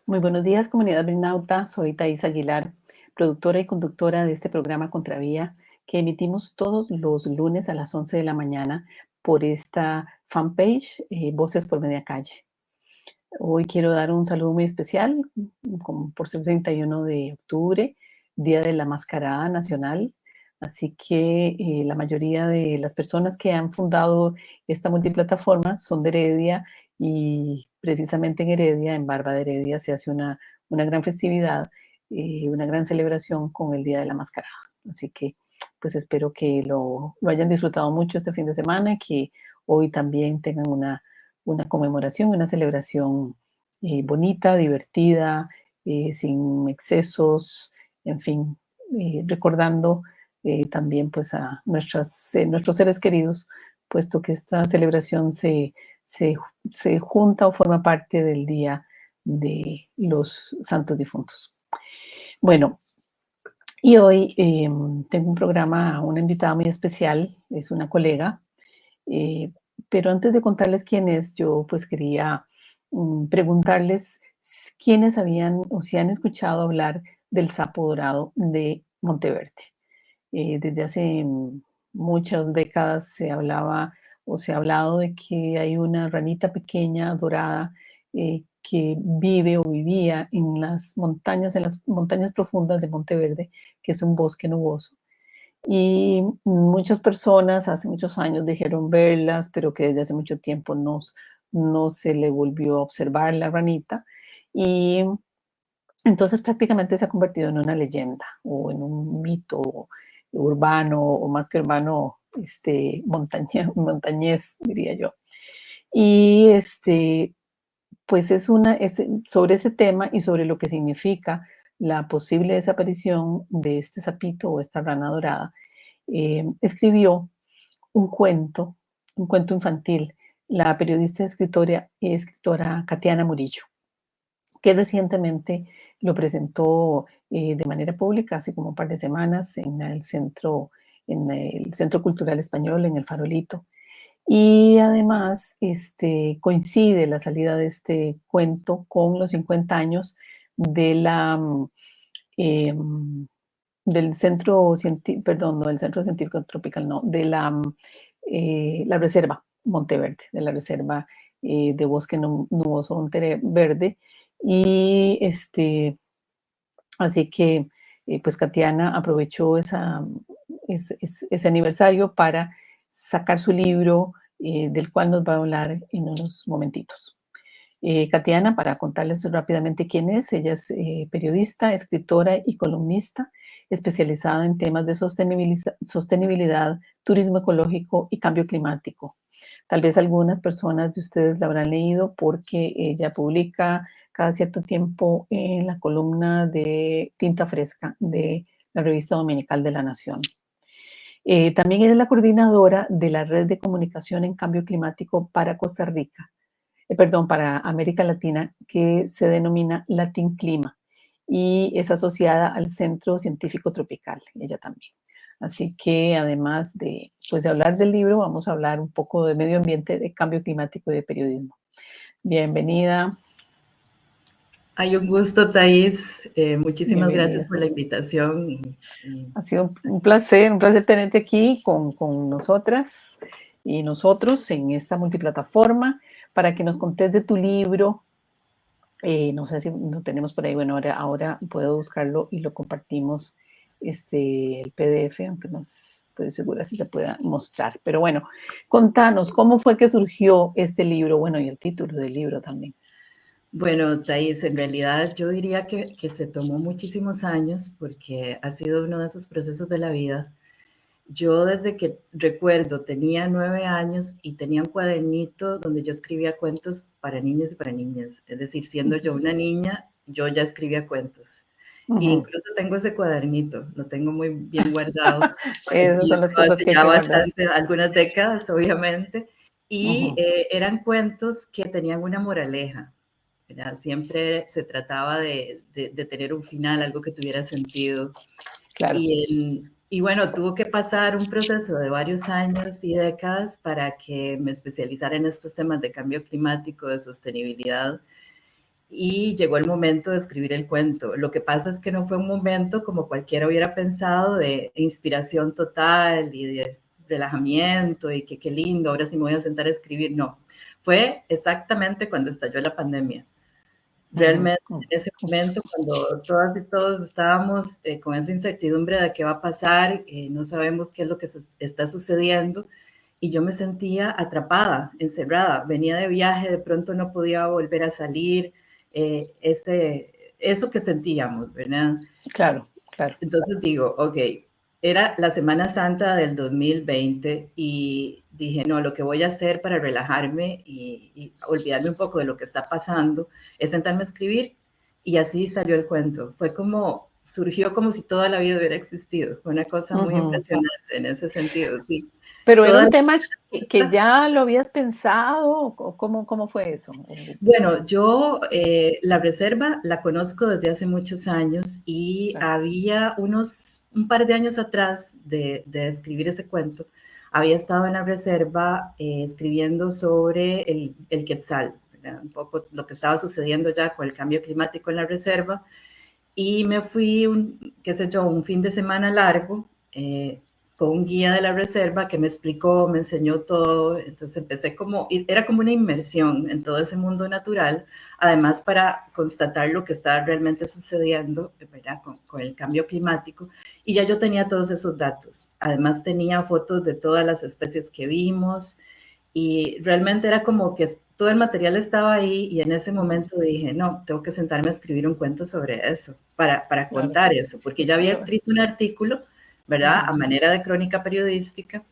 Muy buenos días, comunidad Brinauta. Soy Thais Aguilar, productora y conductora de este programa Contravía, que emitimos todos los lunes a las 11 de la mañana por esta fanpage, Voces por Media Calle. Hoy quiero dar un saludo muy especial, como por ser 31 de octubre, Día de la Mascarada Nacional. Así que la mayoría de las personas que han fundado esta multiplataforma son de Heredia, y precisamente en Heredia, en Barba de Heredia, se hace una gran festividad, una gran celebración con el Día de la Mascarada. Así que pues espero que lo hayan disfrutado mucho este fin de semana y que hoy también tengan una conmemoración, una celebración bonita, divertida, sin excesos, en fin, recordando también pues a nuestros seres queridos, puesto que esta celebración se, se junta o forma parte del Día de los Santos Difuntos. Bueno, y hoy tengo un programa, una invitada muy especial, es una colega, eh, pero antes de contarles quién es, yo pues quería preguntarles quiénes habían o si han escuchado hablar del sapo dorado de Monteverde. Desde hace muchas décadas se hablaba o se ha hablado de que hay una ranita pequeña dorada que vive o vivía en las montañas profundas de Monteverde, que es un bosque nuboso. Y muchas personas hace muchos años dijeron verlas, pero que desde hace mucho tiempo no se le volvió a observar la ranita. Y entonces prácticamente se ha convertido en una leyenda o en un mito urbano, o más que urbano, montañés, diría yo. Y pues es sobre ese tema y sobre lo que significa la posible desaparición de este sapito o esta rana dorada. Escribió un cuento infantil, la periodista y escritora Katiana Murillo, que recientemente lo presentó de manera pública, hace como un par de semanas, en el Centro Cultural Español, en el Farolito. Y además coincide la salida de este cuento con los 50 años de eh, del Centro Científico, perdón, no del Centro Científico Tropical, no, de la Reserva Monteverde, de la Reserva de Bosque Nuboso Monteverde. Y así que, pues Katiana aprovechó ese aniversario para sacar su libro, del cual nos va a hablar en unos momentitos. Katiana, para contarles rápidamente quién es, ella es periodista, escritora y columnista especializada en temas de sostenibilidad, turismo ecológico y cambio climático. Tal vez algunas personas de ustedes la habrán leído porque ella publica cada cierto tiempo en la columna de Tinta Fresca de la revista dominical de La Nación. También es la coordinadora de la Red de Comunicación en Cambio Climático para Costa Rica, para América Latina, que se denomina Latin Clima, y es asociada al Centro Científico Tropical, ella también. Así que además pues de hablar del libro, vamos a hablar un poco de medio ambiente, de cambio climático y de periodismo. Bienvenida. Hay un gusto, Thais. Muchísimas Bienvenida. Gracias por la invitación. Ha sido un placer tenerte aquí con nosotras y nosotros en esta multiplataforma para que nos contes de tu libro. No sé si lo tenemos por ahí. Bueno, ahora puedo buscarlo y lo compartimos, el PDF, aunque no estoy segura si se pueda mostrar. Pero bueno, contanos, ¿cómo fue que surgió este libro? Bueno, y el título del libro también. Bueno, Thais, en realidad yo diría que se tomó muchísimos años porque ha sido uno de esos procesos de la vida. Yo desde que recuerdo tenía 9 años y tenía un cuadernito donde yo escribía cuentos para niños y para niñas. Es decir, siendo yo una niña, yo ya escribía cuentos. E incluso tengo ese cuadernito, lo tengo muy bien guardado. Esas son las cosas que hay ya que guardar. bastante, algunas décadas, obviamente. Y eran cuentos que tenían una moraleja. ¿Verdad? Siempre se trataba de tener un final, algo que tuviera sentido. Claro. Y bueno, tuvo que pasar un proceso de varios años y décadas para que me especializara en estos temas de cambio climático, de sostenibilidad. y llegó el momento de escribir el cuento. Lo que pasa es que no fue un momento como cualquiera hubiera pensado de inspiración total y de relajamiento y que qué lindo, ahora sí me voy a sentar a escribir. No, fue exactamente cuando estalló la pandemia. Realmente en ese momento, cuando todas y todos estábamos con esa incertidumbre de qué va a pasar, no sabemos qué es lo que está sucediendo, y yo me sentía atrapada, encerrada, venía de viaje, de pronto no podía volver a salir, eso que sentíamos, ¿verdad? Claro, claro. Entonces digo, ok, era la Semana Santa del 2020 y dije, no, lo que voy a hacer para relajarme y olvidarme un poco de lo que está pasando es sentarme a escribir, y así salió el cuento. Fue como, surgió como si toda la vida hubiera existido. Fue una cosa muy impresionante en ese sentido, sí. Pero era Toda un tema que ya lo habías pensado, ¿o cómo fue eso? Bueno, yo la reserva la conozco desde hace muchos años y Claro. había un par de años atrás de escribir ese cuento, había estado en la reserva escribiendo sobre el quetzal, ¿verdad? Un poco lo que estaba sucediendo ya con el cambio climático en la reserva, y me fui, qué sé yo, un fin de semana largo con un guía de la reserva que me explicó, me enseñó todo. Entonces empecé era como una inmersión en todo ese mundo natural, además para constatar lo que estaba realmente sucediendo, ¿verdad? Con el cambio climático. Y ya yo tenía todos esos datos. Además tenía fotos de todas las especies que vimos, y realmente era como que todo el material estaba ahí, y en ese momento dije, no, tengo que sentarme a escribir un cuento sobre eso, para Claro. contar eso, porque ya había escrito un artículo, ¿verdad? A manera de crónica periodística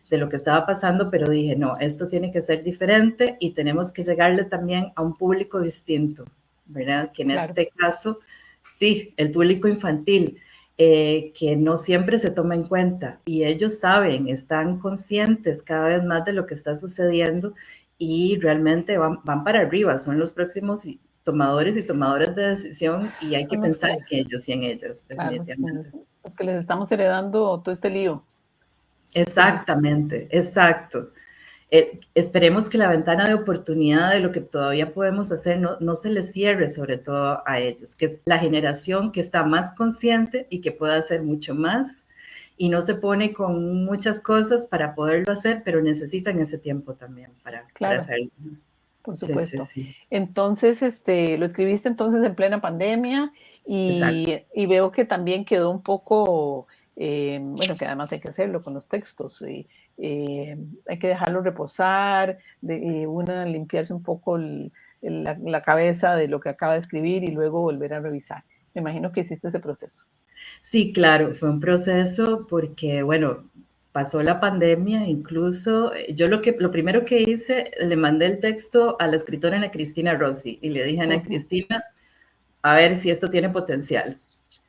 de lo que estaba pasando, pero dije, no, esto tiene que ser diferente y tenemos que llegarle también a un público distinto, ¿verdad? Que en Claro. este caso, sí, el público infantil, que no siempre se toma en cuenta, y ellos saben, están conscientes cada vez más de lo que está sucediendo y realmente van para arriba, son los próximos tomadores y tomadoras de decisión, y hay que Son los pensar que, en ellos y en ellas, claro, definitivamente. los que les estamos heredando todo este lío. Exactamente, exacto. Esperemos que la ventana de oportunidad de lo que todavía podemos hacer no se les cierre, sobre todo a ellos, que es la generación que está más consciente y que puede hacer mucho más, y no se pone con muchas cosas para poderlo hacer, pero necesitan ese tiempo también para Claro, hacerlo. por Sí, sí, supuesto. sí. Entonces, lo escribiste entonces en plena pandemia Exacto. y veo que también quedó un poco, bueno, que además hay que hacerlo con los textos, hay que dejarlo reposar, limpiarse un poco la cabeza de lo que acaba de escribir y luego volver a revisar. Me imagino que hiciste ese proceso. Sí, claro, fue un proceso porque, bueno, pasó la pandemia, incluso yo lo primero que hice, le mandé el texto a la escritora Ana Cristina Rossi y le dije a Ana Cristina, a ver si esto tiene potencial.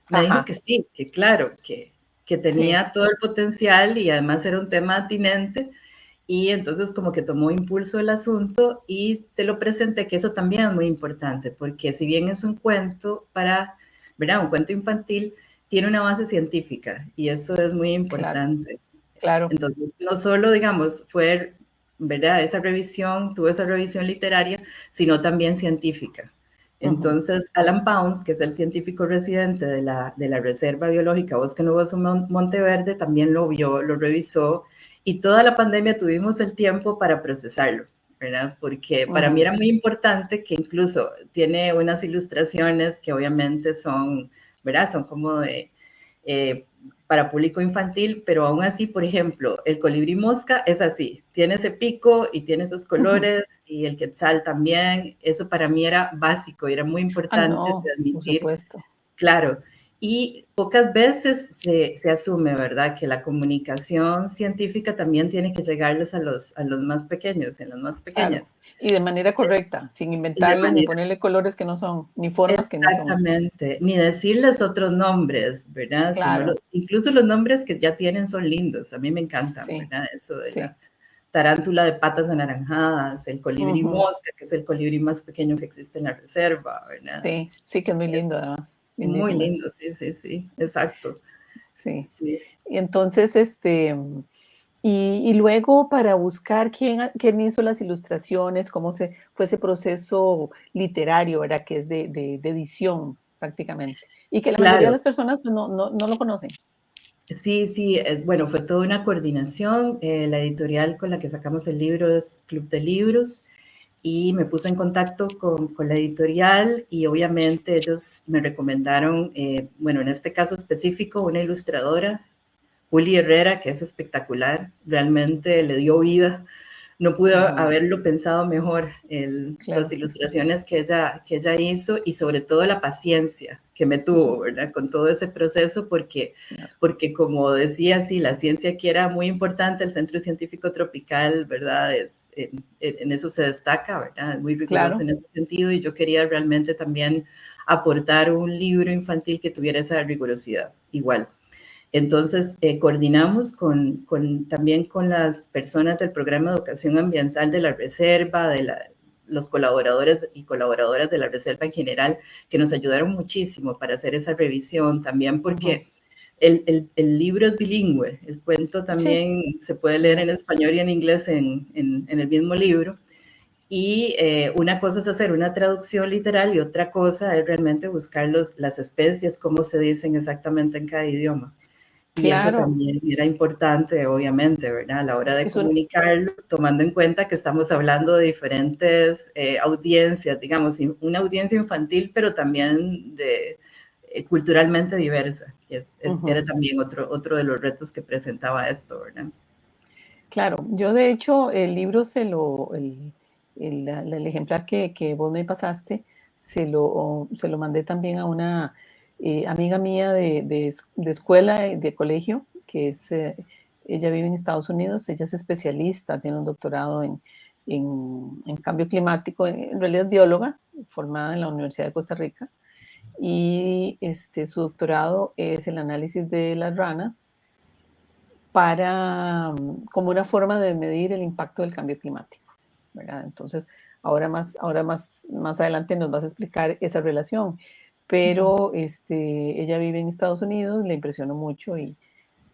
Me dijo Ajá, que sí, que claro, que sí, tenía todo el potencial y además era un tema atinente, y entonces como que tomó impulso el asunto y se lo presenté, que eso también es muy importante, porque si bien es un cuento ¿verdad? Un cuento infantil, tiene una base científica y eso es muy claro, importante. claro. Entonces, no solo, digamos, ¿verdad? Tuvo esa revisión literaria, sino también científica. Entonces, Alan Pounds, que es el científico residente de la Reserva Biológica Bosque Nuboso Monteverde, también lo vio, lo revisó, y toda la pandemia tuvimos el tiempo para procesarlo, ¿verdad? Porque para mí era muy importante, que incluso tiene unas ilustraciones que obviamente son, ¿verdad? Son como eh, para público infantil, pero aún así, por ejemplo, el colibrí mosca es así, tiene ese pico y tiene esos colores, y el quetzal también. Eso para mí era básico y era muy Ah, importante no, por transmitir, supuesto. claro. Y pocas veces se asume, ¿verdad?, que la comunicación científica también tiene que llegarles a los más pequeños, en las más Claro, pequeñas. y de manera correcta, sin De inventarles ni manera ponerle colores que no son, ni formas que no son. Exactamente, ni decirles otros nombres, ¿verdad? Sino Claro, incluso los nombres que ya tienen son lindos, a mí me encantan, sí, ¿verdad? Eso de la sí. tarántula de patas anaranjadas, el colibrí Ujú, mosca, que es el colibrí más pequeño que existe en la reserva, ¿verdad? sí, sí, que es muy lindo además, Muy lindísimo es, lindo, sí, sí, sí, exacto. sí. Sí. Y entonces, Y luego para buscar quién hizo las ilustraciones, cómo fue ese proceso literario, ¿verdad? Que es de edición prácticamente. Y que la mayoría de Claro, las personas pues, no lo conocen. sí, sí, bueno, fue toda una coordinación. La editorial con la que sacamos el libro es Club de Libros y me puse en contacto con la editorial y obviamente ellos me recomendaron, bueno, en este caso específico, una ilustradora, Juli Herrera, que es espectacular, realmente le dio vida. No pude Ujú, haberlo pensado mejor, las claro que sí. ilustraciones que ella hizo y sobre todo la paciencia que me Eso, tuvo, ¿verdad? Con todo ese proceso, claro. porque como decía, sí, la ciencia aquí era muy importante, el Centro Científico Tropical, ¿verdad? En eso se destaca, ¿verdad? Es muy riguroso Claro. en ese sentido y yo quería realmente también aportar un libro infantil que tuviera esa rigurosidad, igual. Entonces, coordinamos también con las personas del programa de educación ambiental de la reserva, los colaboradores y colaboradoras de la reserva en general, que nos ayudaron muchísimo para hacer esa revisión, también Ujú. porque el libro es bilingüe, el cuento Sí, también se puede leer en es, español y en inglés en el mismo libro. Y una cosa es hacer una traducción literal y otra cosa es realmente buscar las especies, cómo se dicen exactamente en cada idioma. Y eso claro. también era importante, obviamente, ¿verdad? A la hora de Es un, comunicarlo, tomando en cuenta que estamos hablando de diferentes audiencias, digamos, una audiencia infantil, pero también culturalmente diversa, que era ujú. también otro de los retos que presentaba esto, ¿verdad? Claro, yo de hecho el libro el ejemplar que vos me pasaste, se lo mandé también a una amiga mía de escuela, de colegio, ella vive en Estados Unidos, ella es especialista, tiene un doctorado en cambio climático, en realidad es bióloga, formada en la Universidad de Costa Rica, y su doctorado es el análisis de las ranas como una forma de medir el impacto del cambio climático, ¿verdad? Entonces, más adelante nos vas a explicar esa relación, pero ella vive en Estados Unidos, le impresionó mucho y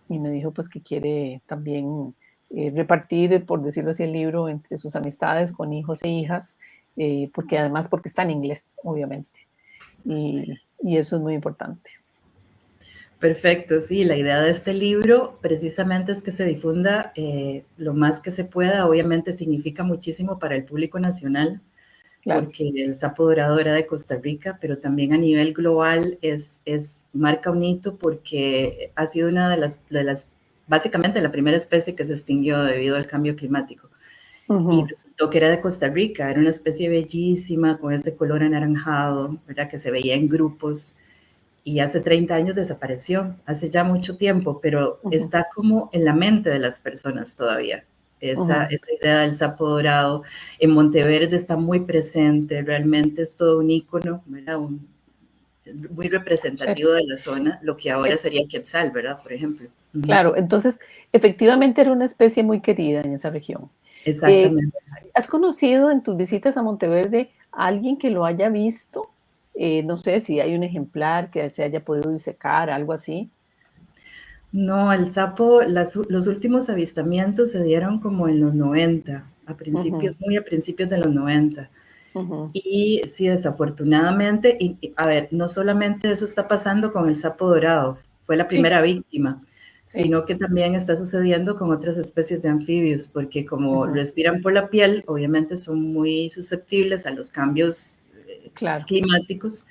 me dijo pues que quiere también repartir, por decirlo así, el libro entre sus amistades con hijos e hijas, porque está en inglés, obviamente, y eso es muy importante. Perfecto, sí, la idea de este libro precisamente es que se difunda lo más que se pueda. Obviamente significa muchísimo para el público nacional, Claro. porque el sapo dorado era de Costa Rica, pero también a nivel global marca un hito porque ha sido una básicamente la primera especie que se extinguió debido al cambio climático. Y Ujú, resultó que era de Costa Rica, era una especie bellísima, con ese color anaranjado, ¿verdad? Que se veía en grupos y hace 30 años desapareció, hace ya mucho tiempo, pero ujú, está como en la mente de las personas todavía. Esa, ujú. esa idea del sapo dorado en Monteverde está muy presente, realmente es todo un ícono, ¿verdad? Muy Sí. representativo de la zona, lo que ahora Eh, sería Quetzal, ¿verdad? Por ejemplo. Ujú. Claro, entonces, efectivamente era una especie muy querida en esa región. Eh, Exactamente. ¿Has conocido en tus visitas a Monteverde a alguien que lo haya visto? No sé si hay un ejemplar que se haya podido disecar, algo así. No, el sapo, los últimos avistamientos se dieron como en los 90, Ujú, muy a principios de los 90. ujú, Y sí, desafortunadamente, a ver, no solamente eso está pasando con el sapo dorado, fue la sí, primera víctima, sí. sino que también está sucediendo con otras especies de anfibios, porque como Ujú, respiran por la piel, obviamente son muy susceptibles a los cambios claro. climáticos.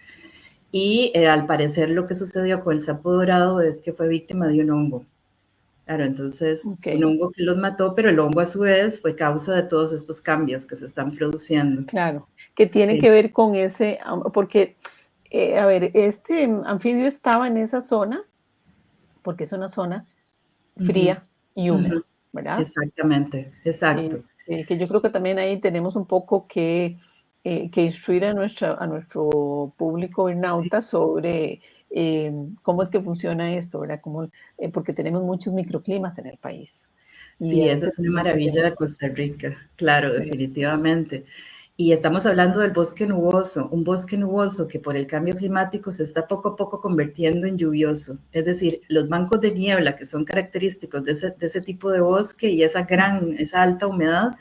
Y al parecer lo que sucedió con el sapo dorado es que fue víctima de un hongo. Claro, entonces Ok, un hongo que los mató, pero el hongo a su vez fue causa de todos estos cambios que se están produciendo. claro. Que tiene Sí. que ver con porque, a ver, este anfibio estaba en esa zona, porque es una zona Ujú, fría y ujú. húmeda, ¿verdad? Exactamente, exacto. Que yo creo que también ahí tenemos un poco que instruir a nuestro público Sí, internauta sobre cómo es que funciona esto, ¿verdad? Porque tenemos muchos microclimas en el país y a sí, eso veces es una no maravilla tenemos de cuenta. Costa Rica, claro, Sí, definitivamente. Y estamos hablando del bosque nuboso, un bosque nuboso que por el cambio climático se está poco a poco convirtiendo en lluvioso. Es decir, los bancos de niebla que son característicos de ese tipo de bosque y esa alta humedad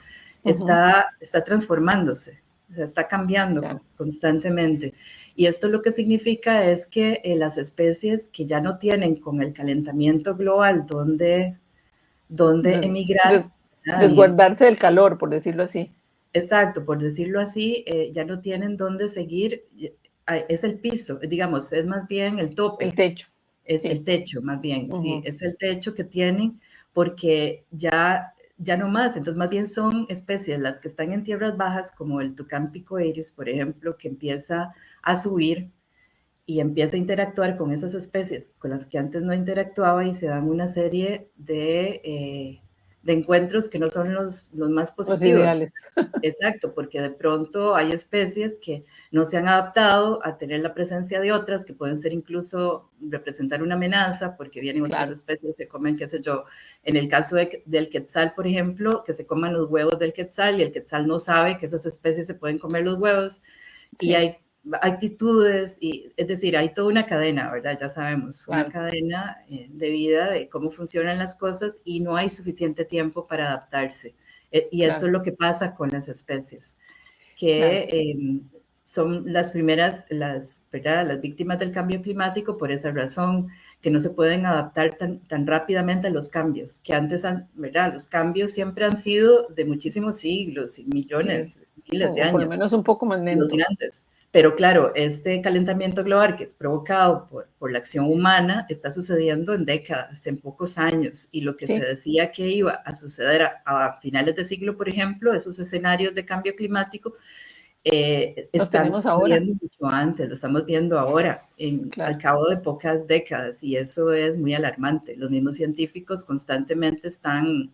está transformándose, o sea, está cambiando claro. constantemente. Y esto lo que significa es que las especies que ya no tienen con el calentamiento global donde Res- emigrar, res- nadie. resguardarse del calor, por decirlo así. Exacto, por decirlo así, ya no tienen dónde seguir, es el piso, digamos, es más bien el El tope, techo, es el sí. techo más bien, sí, Ujú. es el techo que tienen porque ya no más, entonces más bien son especies las que están en tierras bajas, como el tucán picoides, por ejemplo, que empieza a subir y empieza a interactuar con esas especies con las que antes no interactuaba y se dan una serie de encuentros que no son los más Los positivos. ideales. Exacto, porque de pronto hay especies que no se han adaptado a tener la presencia de otras que pueden ser incluso representar una amenaza porque vienen otras Claro, especies, se comen, qué sé yo, en el caso del quetzal, por ejemplo, que se coman los huevos del quetzal y el quetzal no sabe que esas especies se pueden comer los huevos y sí, hay actitudes, y, es decir, hay toda una cadena, ¿verdad? Ya sabemos, una claro, cadena de vida de cómo funcionan las cosas y no hay suficiente tiempo para adaptarse. Y eso claro, es lo que pasa con las especies, claro. que son las primeras, ¿verdad? Las víctimas del cambio climático por esa razón, que no se pueden adaptar tan rápidamente a los cambios, que antes, ¿verdad? Los cambios siempre han sido de muchísimos siglos y Sí. millones, miles de O por lo años, menos un poco más los lento. grandes. Pero claro, este calentamiento global que es provocado por la acción humana está sucediendo en décadas, en pocos años. Y lo que se Sí, decía que iba a suceder a finales de siglo, por ejemplo, esos escenarios de cambio climático los están tenemos ahora. sucediendo mucho antes, lo estamos viendo ahora, al Claro, cabo de pocas décadas, y eso es muy alarmante. Los mismos científicos constantemente están,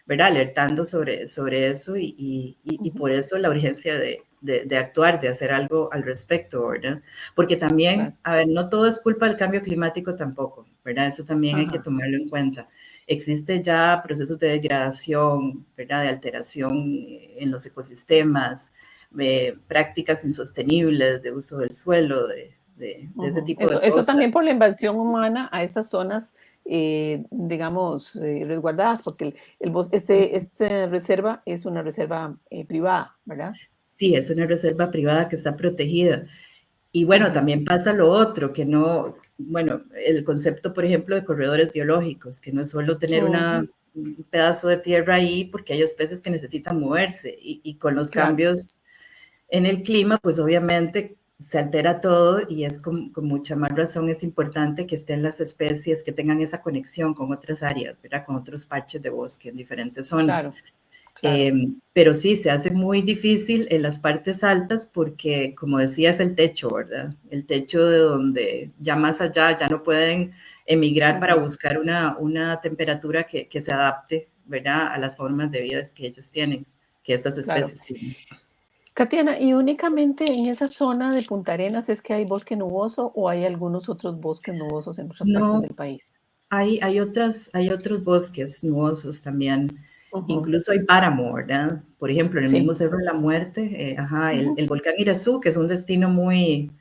¿verdad?, alertando sobre eso y ujú, por eso la urgencia de actuar, de hacer algo al respecto, ¿verdad? Porque también, claro. a ver, no todo es culpa del cambio climático tampoco, ¿verdad? Eso también hay que Ajá. tomarlo en cuenta. Existe ya procesos de degradación, ¿verdad?, de alteración en los ecosistemas, prácticas insostenibles de uso del suelo, de ese Ujú. tipo de Eso cosas. también por la invasión humana a estas zonas, digamos, resguardadas, porque esta reserva es una reserva privada, ¿verdad? Sí, es una reserva privada que está protegida. Y bueno, Ujú, también pasa lo otro, que no, bueno, el concepto, por ejemplo, de corredores biológicos, que no es solo tener ujú, un pedazo de tierra ahí, porque hay especies que necesitan moverse y con los claro, cambios en el clima, pues obviamente se altera todo y es con mucha más razón es importante que estén las especies que tengan esa conexión con otras áreas, ¿verdad? Con otros parches de bosque en diferentes zonas. claro, claro. Pero sí, se hace muy difícil en las partes altas porque, como decía, es el techo, ¿verdad? El techo de donde ya más allá ya no pueden emigrar para Ujú, buscar una temperatura que se adapte, ¿verdad? A las formas de vida que ellos tienen, que estas claro. especies tienen. Katiana, ¿y únicamente en esa zona de Punta Arenas es que hay bosque nuboso o hay algunos otros bosques nubosos en otras partes No, del país? hay otros bosques nubosos también. Ujú, Incluso hay páramo, ¿verdad? Por ejemplo, en el mismo sí. Cerro de la Muerte, ajá, Ujú, el volcán Irazú, que es un destino muy,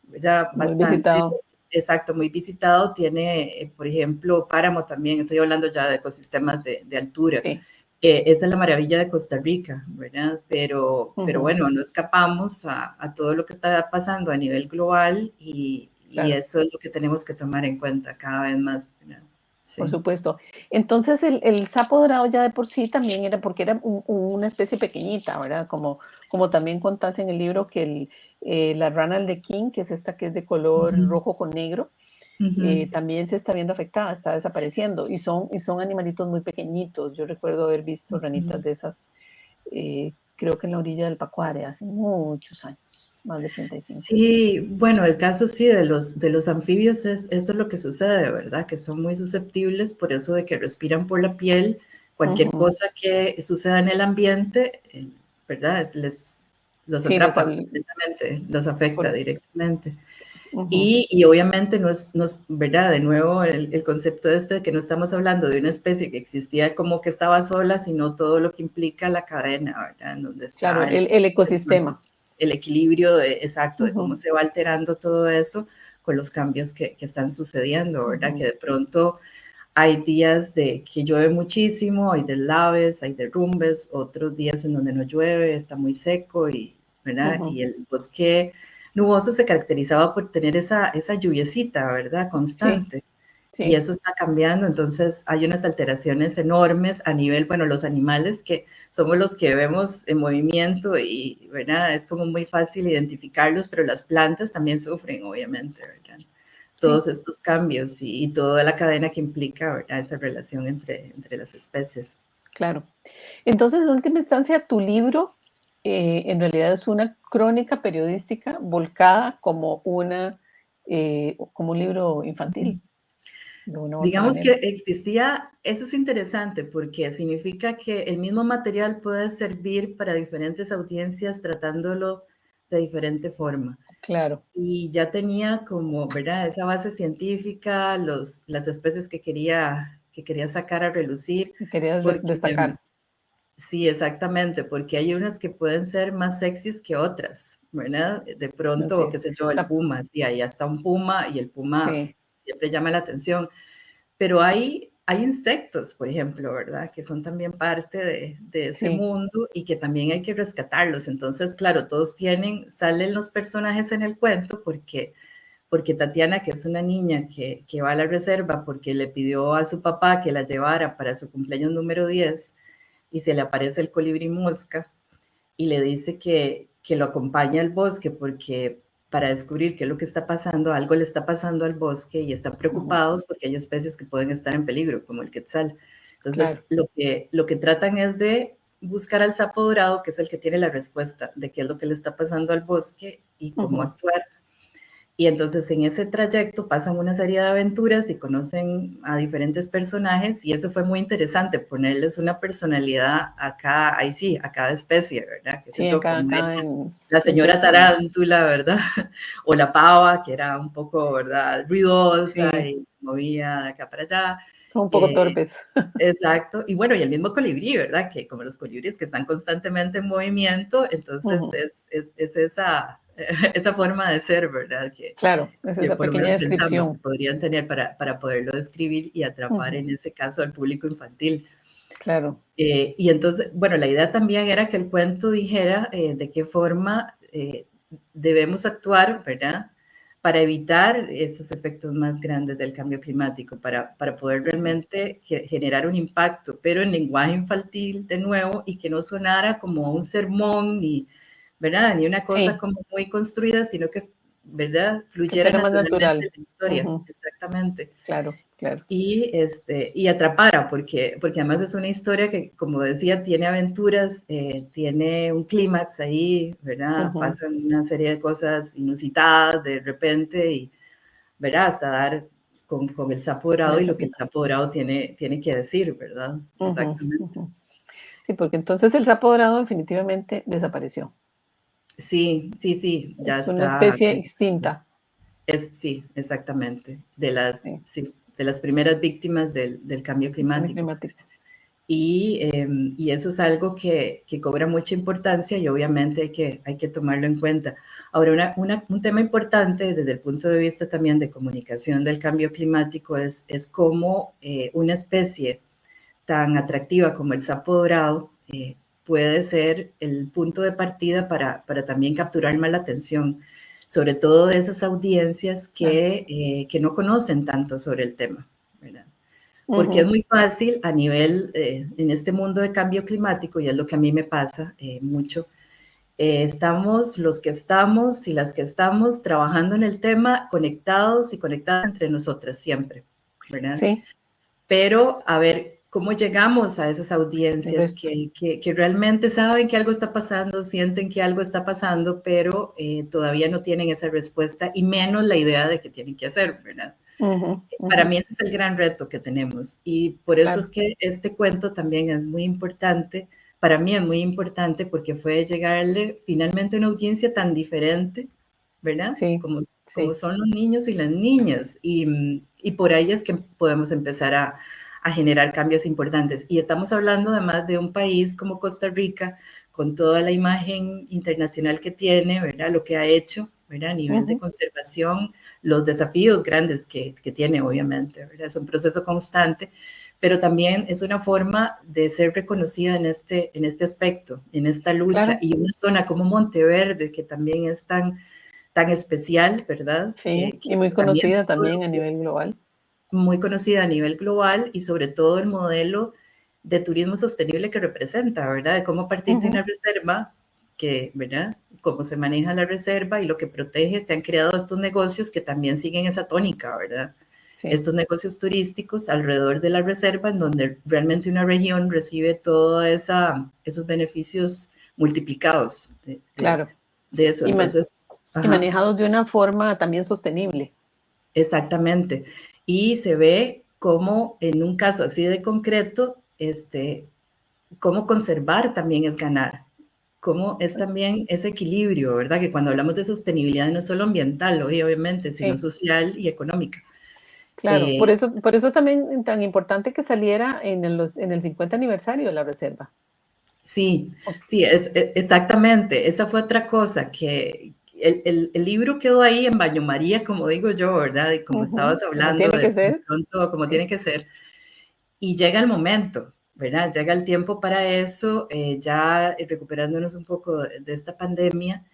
¿verdad? muy Bastante, visitado. exacto, muy visitado, tiene, por ejemplo, páramo también, estoy hablando ya de ecosistemas de altura. Sí. Esa es la maravilla de Costa Rica, ¿verdad? Pero Ujú, bueno, no escapamos a todo lo que está pasando a nivel global y claro. eso es lo que tenemos que tomar en cuenta cada vez más, ¿verdad? Por Sí. supuesto. Entonces, el sapo dorado ya de por sí también era, porque era una especie pequeñita, ¿verdad? Como también contás en el libro que la rana arlequín, que es esta que es de color Ujú, rojo con negro, ujú, también se está viendo afectada, está desapareciendo. Y son animalitos muy pequeñitos. Yo recuerdo haber visto ranitas ujú. de esas, creo que en la orilla del Pacuare, hace muchos años, más de 35. Sí, bueno, el caso sí de los anfibios es eso es lo que sucede, ¿verdad? Que son muy susceptibles por eso de que respiran por la piel. Cualquier Ujú. cosa que suceda en el ambiente, ¿verdad? Los Sí, les atrapa hablo, completamente, los afecta por, directamente. Y obviamente no es, ¿verdad? De nuevo, el concepto de que no estamos hablando de una especie que existía como que estaba sola, sino todo lo que implica la cadena, ¿verdad? En donde Claro, está el ecosistema. el equilibrio exacto de cómo se va alterando todo eso con los cambios que están sucediendo, ¿verdad? Que de pronto hay días de que llueve muchísimo, hay deslaves, hay derrumbes, otros días en donde no llueve, está muy seco, ¿verdad? Y el bosque nuboso se caracterizaba por tener esa lluviecita, ¿verdad? Constante. Sí, sí. Y eso está cambiando, entonces hay unas alteraciones enormes a nivel, bueno, los animales que somos los que vemos en movimiento y, ¿verdad? Es como muy fácil identificarlos, pero las plantas también sufren, obviamente, ¿verdad? Todos estos cambios y toda la cadena que implica, ¿verdad? Esa relación entre las especies. Claro. Entonces, en última instancia, tu libro en realidad es una crónica periodística volcada como como un libro infantil, de una u otra Digamos que manera. existía, eso es interesante porque significa que el mismo material puede servir para diferentes audiencias tratándolo de diferente forma. Claro. Y ya tenía como, ¿verdad? Esa base científica, las especies que quería sacar a relucir, Querías porque destacar. sí, exactamente, porque hay unas que pueden ser más sexys que otras, ¿verdad? De pronto, Sí. qué sé yo, el puma, sí, ahí está un puma y el puma Sí. siempre llama la atención, pero hay insectos, por ejemplo, ¿verdad? Que son también parte de ese Sí. mundo y que también hay que rescatarlos. Entonces, claro, salen los personajes en el cuento porque Tatiana, que es una niña que va a la reserva porque le pidió a su papá que la llevara para su cumpleaños número 10 y se le aparece el colibrí mosca y le dice que lo acompaña al bosque porque para descubrir qué es lo que está pasando, algo le está pasando al bosque y están preocupados porque hay especies que pueden estar en peligro, como el quetzal. Entonces, Claro. lo que tratan es de buscar al sapo dorado, que es el que tiene la respuesta de qué es lo que le está pasando al bosque y cómo actuar. Y entonces en ese trayecto pasan una serie de aventuras y conocen a diferentes personajes y eso fue muy interesante, ponerles una personalidad ahí sí, a cada especie, ¿verdad? Qué sé Sí, yo, como cada la señora insecto. tarántula, ¿verdad? O la pava, que era un poco, ¿verdad? Ruidosa Sí, y se movía de acá para allá. son un poco Eh, torpes. Exacto, y bueno, y el mismo colibrí, ¿verdad? Que como los colibríes que están constantemente en movimiento, entonces es esa forma de ser, ¿verdad? Claro, es Que esa por lo pequeña menos pensamos que descripción. podrían tener para poderlo describir y atrapar en ese caso al público infantil. Claro. Y entonces, bueno, la idea también era que el cuento dijera de qué forma debemos actuar, ¿verdad? Para evitar esos efectos más grandes del cambio climático, para poder realmente generar un impacto, pero en lenguaje infantil de nuevo y que no sonara como un sermón, ni, ¿verdad? Ni una cosa Sí, como muy construida, sino que, ¿verdad? que Fluyera fuera más naturalmente natural. la historia, exactamente Claro, claro. y atrapara, porque además es una historia que, como decía, tiene aventuras, tiene un clímax ahí, ¿verdad? Pasan una serie de cosas inusitadas de repente y, ¿verdad? Hasta dar con el sapo Con dorado el y lo que el sapito. sapo dorado tiene que decir, ¿verdad? Exactamente. Sí, porque entonces el sapo dorado definitivamente desapareció. Sí, sí, sí, ya Es una está. especie extinta. Sí, exactamente. Sí, De las primeras víctimas del cambio el cambio climático. climático. Y eso es algo que cobra mucha importancia y obviamente hay que tomarlo en cuenta. Ahora, un tema importante desde el punto de vista también de comunicación del cambio climático es cómo una especie tan atractiva como el sapo dorado puede ser el punto de partida para también capturar más la atención, sobre todo de esas audiencias Claro. que no conocen tanto sobre el tema, ¿verdad? Porque es Ujú. muy fácil a nivel, en este mundo de cambio climático, y es lo que a mí me pasa mucho, estamos los que estamos y las que estamos trabajando en el tema conectados y conectadas entre nosotras siempre, ¿verdad? Sí, Pero a ver cómo llegamos a esas el audiencias resto. que realmente saben que algo está pasando, sienten que algo está pasando, pero todavía no tienen esa respuesta y menos la idea de qué tienen que hacer, ¿verdad? Ujú, Para ujú. mí ese es el gran reto que tenemos y por eso Claro. es que este cuento también es muy importante, para mí es muy importante porque fue llegarle finalmente a una audiencia tan diferente, ¿verdad? Sí, Como sí. son los niños y las niñas. Y por ahí es que podemos empezar a generar cambios importantes. Y estamos hablando además de un país como Costa Rica, con toda la imagen internacional que tiene, ¿verdad? Lo que ha hecho, ¿verdad? A nivel de Ujú, conservación, los desafíos grandes que tiene, obviamente, ¿verdad? Es un proceso constante, pero también es una forma de ser reconocida en este aspecto, en esta lucha. claro, Y una zona como Monteverde, que también es tan especial, ¿verdad? sí. Y Que muy también conocida también a nivel global. muy conocida a nivel global y sobre todo el modelo de turismo sostenible que representa, ¿verdad? De cómo partir de una Ujú, reserva, que, ¿verdad? Cómo se maneja la reserva y lo que protege, se han creado estos negocios que también siguen esa tónica, ¿verdad? sí, Estos negocios turísticos alrededor de la reserva, en donde realmente una región recibe todos esos beneficios multiplicados claro. de eso. Y, Entonces, y ajá. manejados de una forma también sostenible. Exactamente. Y se ve cómo en un caso así de concreto, cómo conservar también es ganar, cómo es también ese equilibrio, ¿verdad? Que cuando hablamos de sostenibilidad no es solo ambiental, obviamente, sino Sí, social y económica. claro. Eh, Por eso también tan importante que saliera en el 50 aniversario de la reserva. sí, Ok. sí, exactamente. Esa fue otra cosa que el libro quedó ahí en baño María, como digo yo, ¿verdad? Y como Ujú, estabas como hablando, tiene que de ser. pronto, como tiene Sí. que ser. Y llega el momento, ¿verdad? Llega el tiempo para eso, ya recuperándonos un poco de esta pandemia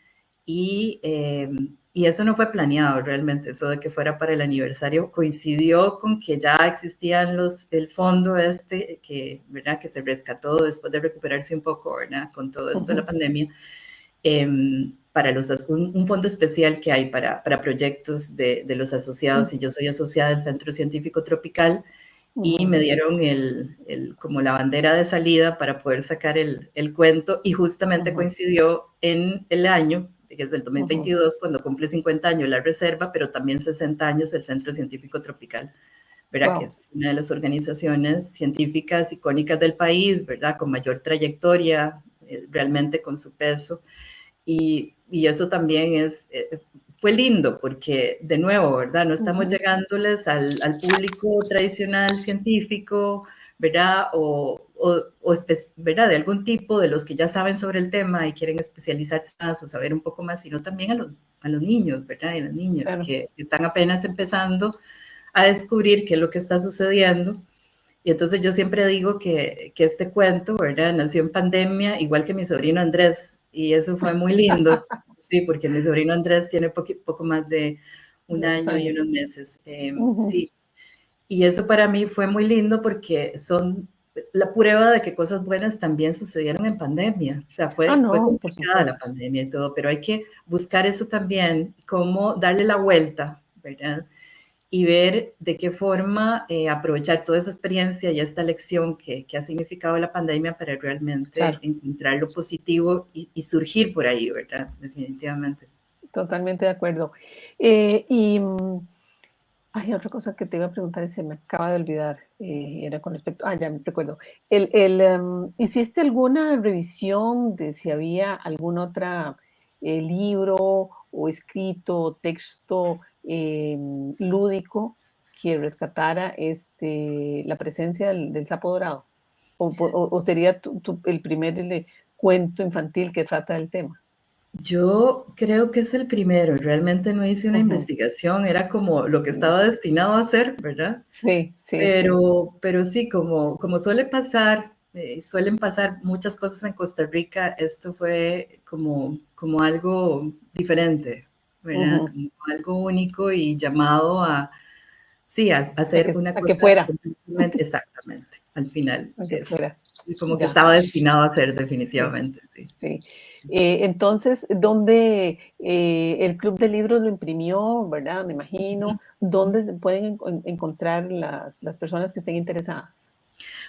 y eso no fue planeado realmente, eso de que fuera para el aniversario coincidió con que ya existían el fondo ¿verdad? Que se rescató después de recuperarse un poco, ¿verdad? Con todo esto de la Ujú, pandemia, para un fondo especial que hay para proyectos de los asociados, y ujú, yo soy asociada del Centro Científico Tropical, y ujú, me dieron como la bandera de salida para poder sacar el cuento y justamente ujú, coincidió en el año, que es del ujú. 2022, cuando cumple 50 años la reserva, pero también 60 años el Centro Científico Tropical, ¿verdad? Que Wow. es una de las organizaciones científicas icónicas del país, ¿verdad? Con mayor trayectoria, realmente con su peso. Y eso también fue lindo porque, de nuevo, ¿verdad? No estamos Ujú, llegándoles al público tradicional científico, ¿verdad? ¿Verdad? De algún tipo, de los que ya saben sobre el tema y quieren especializarse más o saber un poco más, sino también a los niños, ¿verdad? Y las niñas claro. que están apenas empezando a descubrir qué es lo que está sucediendo. Y entonces yo siempre digo que este cuento, ¿verdad? Nació en pandemia, igual que mi sobrino Andrés, y eso fue muy lindo, sí, porque mi sobrino Andrés tiene poco más de un De unos año y años. unos meses, Ujú, sí. Y eso para mí fue muy lindo porque son la prueba de que cosas buenas también sucedieron en pandemia. O sea, ah, fue no, por complicada la supuesto. pandemia y todo, pero hay que buscar eso también, cómo darle la vuelta, ¿verdad? Y ver de qué forma aprovechar toda esa experiencia y esta lección que ha significado la pandemia para realmente Claro, encontrar lo positivo y surgir por ahí, ¿verdad? Definitivamente. totalmente de acuerdo. Y hay otra cosa que te iba a preguntar y se me acaba de olvidar. Era con respecto. Ah, ya me recuerdo. ¿Hiciste alguna revisión de si había algún otro libro o escrito o texto lúdico que rescatara la presencia del sapo dorado? ¿O sería el primer cuento infantil que trata del tema? Yo creo que es el primero, realmente no hice una Ujú. investigación, era como lo que estaba destinado a hacer, ¿verdad? Sí, sí, sí. Pero sí, como suele pasar, suelen pasar muchas cosas en Costa Rica, esto fue como algo diferente, ¿verdad? Ujú. Como algo único y llamado sí, a hacer una A que cosa fuera, completamente, exactamente, al final, a que fuera. como que Ya, estaba destinado a ser sí, definitivamente, sí. sí. Entonces, ¿dónde el Club de Libros lo imprimió, verdad? Me imagino. ¿Dónde pueden encontrar las personas que estén interesadas?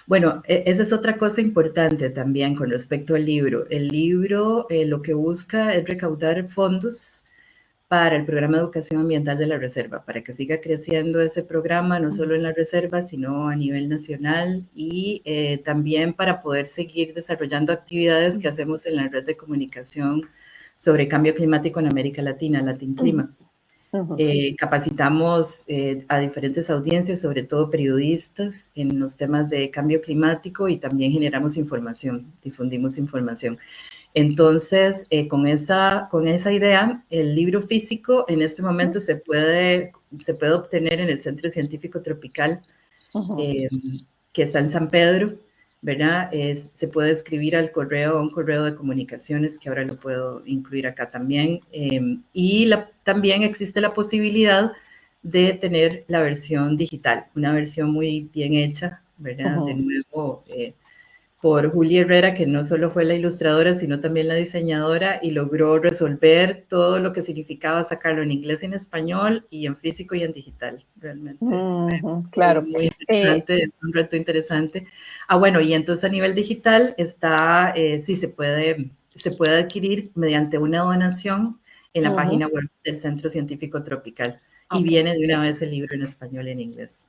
Bueno, esa es otra cosa importante también con respecto al libro. El libro lo que busca es recaudar fondos para el programa de educación ambiental de la reserva, para que siga creciendo ese programa, no solo Ujú, en la reserva, sino a nivel nacional y también para poder seguir desarrollando actividades que ujú, hacemos en la red de comunicación sobre cambio climático en América Latina, Latinclima. Capacitamos a diferentes audiencias, sobre todo periodistas, en los temas de cambio climático y también generamos información, difundimos información. Entonces, con esa idea, el libro físico en este momento se puede obtener en el Centro Científico Tropical, que está en San Pedro, ¿verdad? Se puede escribir al correo, a un correo de comunicaciones, que ahora lo puedo incluir acá también. Y también existe la posibilidad de tener la versión digital, una versión muy bien hecha, ¿verdad? De nuevo, por Julia Herrera, que no solo fue la ilustradora, sino también la diseñadora, y logró resolver todo lo que significaba sacarlo en inglés y en español, y en físico y en digital, realmente. Claro. Muy interesante, un reto interesante. Bueno, y entonces a nivel digital está, sí, se puede adquirir mediante una donación en la página web del Centro Científico Tropical. Y viene de una vez el libro en español y en inglés.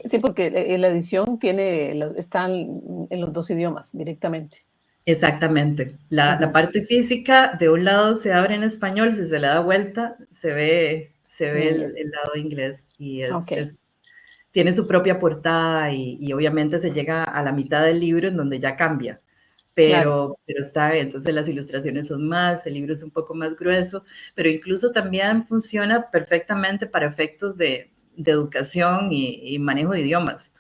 Sí, porque la edición está en los dos idiomas directamente. Exactamente. La parte física, de un lado se abre en español, si se le da vuelta, se ve el lado inglés, y tiene su propia portada, y obviamente se llega a la mitad del libro en donde ya cambia. Pero está, entonces las ilustraciones son más, el libro es un poco más grueso, pero incluso también funciona perfectamente para efectos de educación y manejo de idiomas,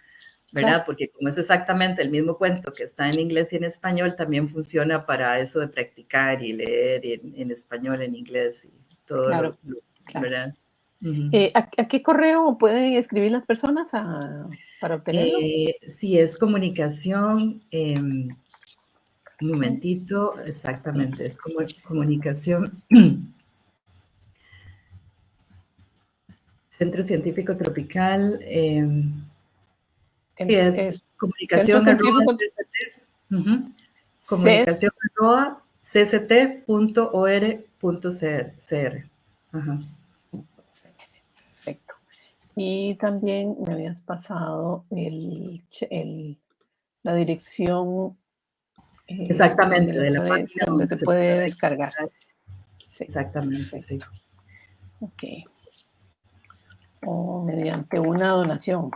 ¿verdad? Claro. Porque como es exactamente el mismo cuento que está en inglés y en español, también funciona para eso de practicar y leer en español, en inglés y todo, claro. ¿verdad? ¿A qué correo pueden escribir las personas para obtenerlo? Sí, es comunicación... un momentito, exactamente, es como comunicación. Centro Científico Tropical, es comunicación comunicación cct.or.cr. Perfecto. Y también me habías pasado la dirección. Exactamente, de la página donde se puede descargar. Sí. Exactamente, perfecto. Sí. Ok. O mediante una donación.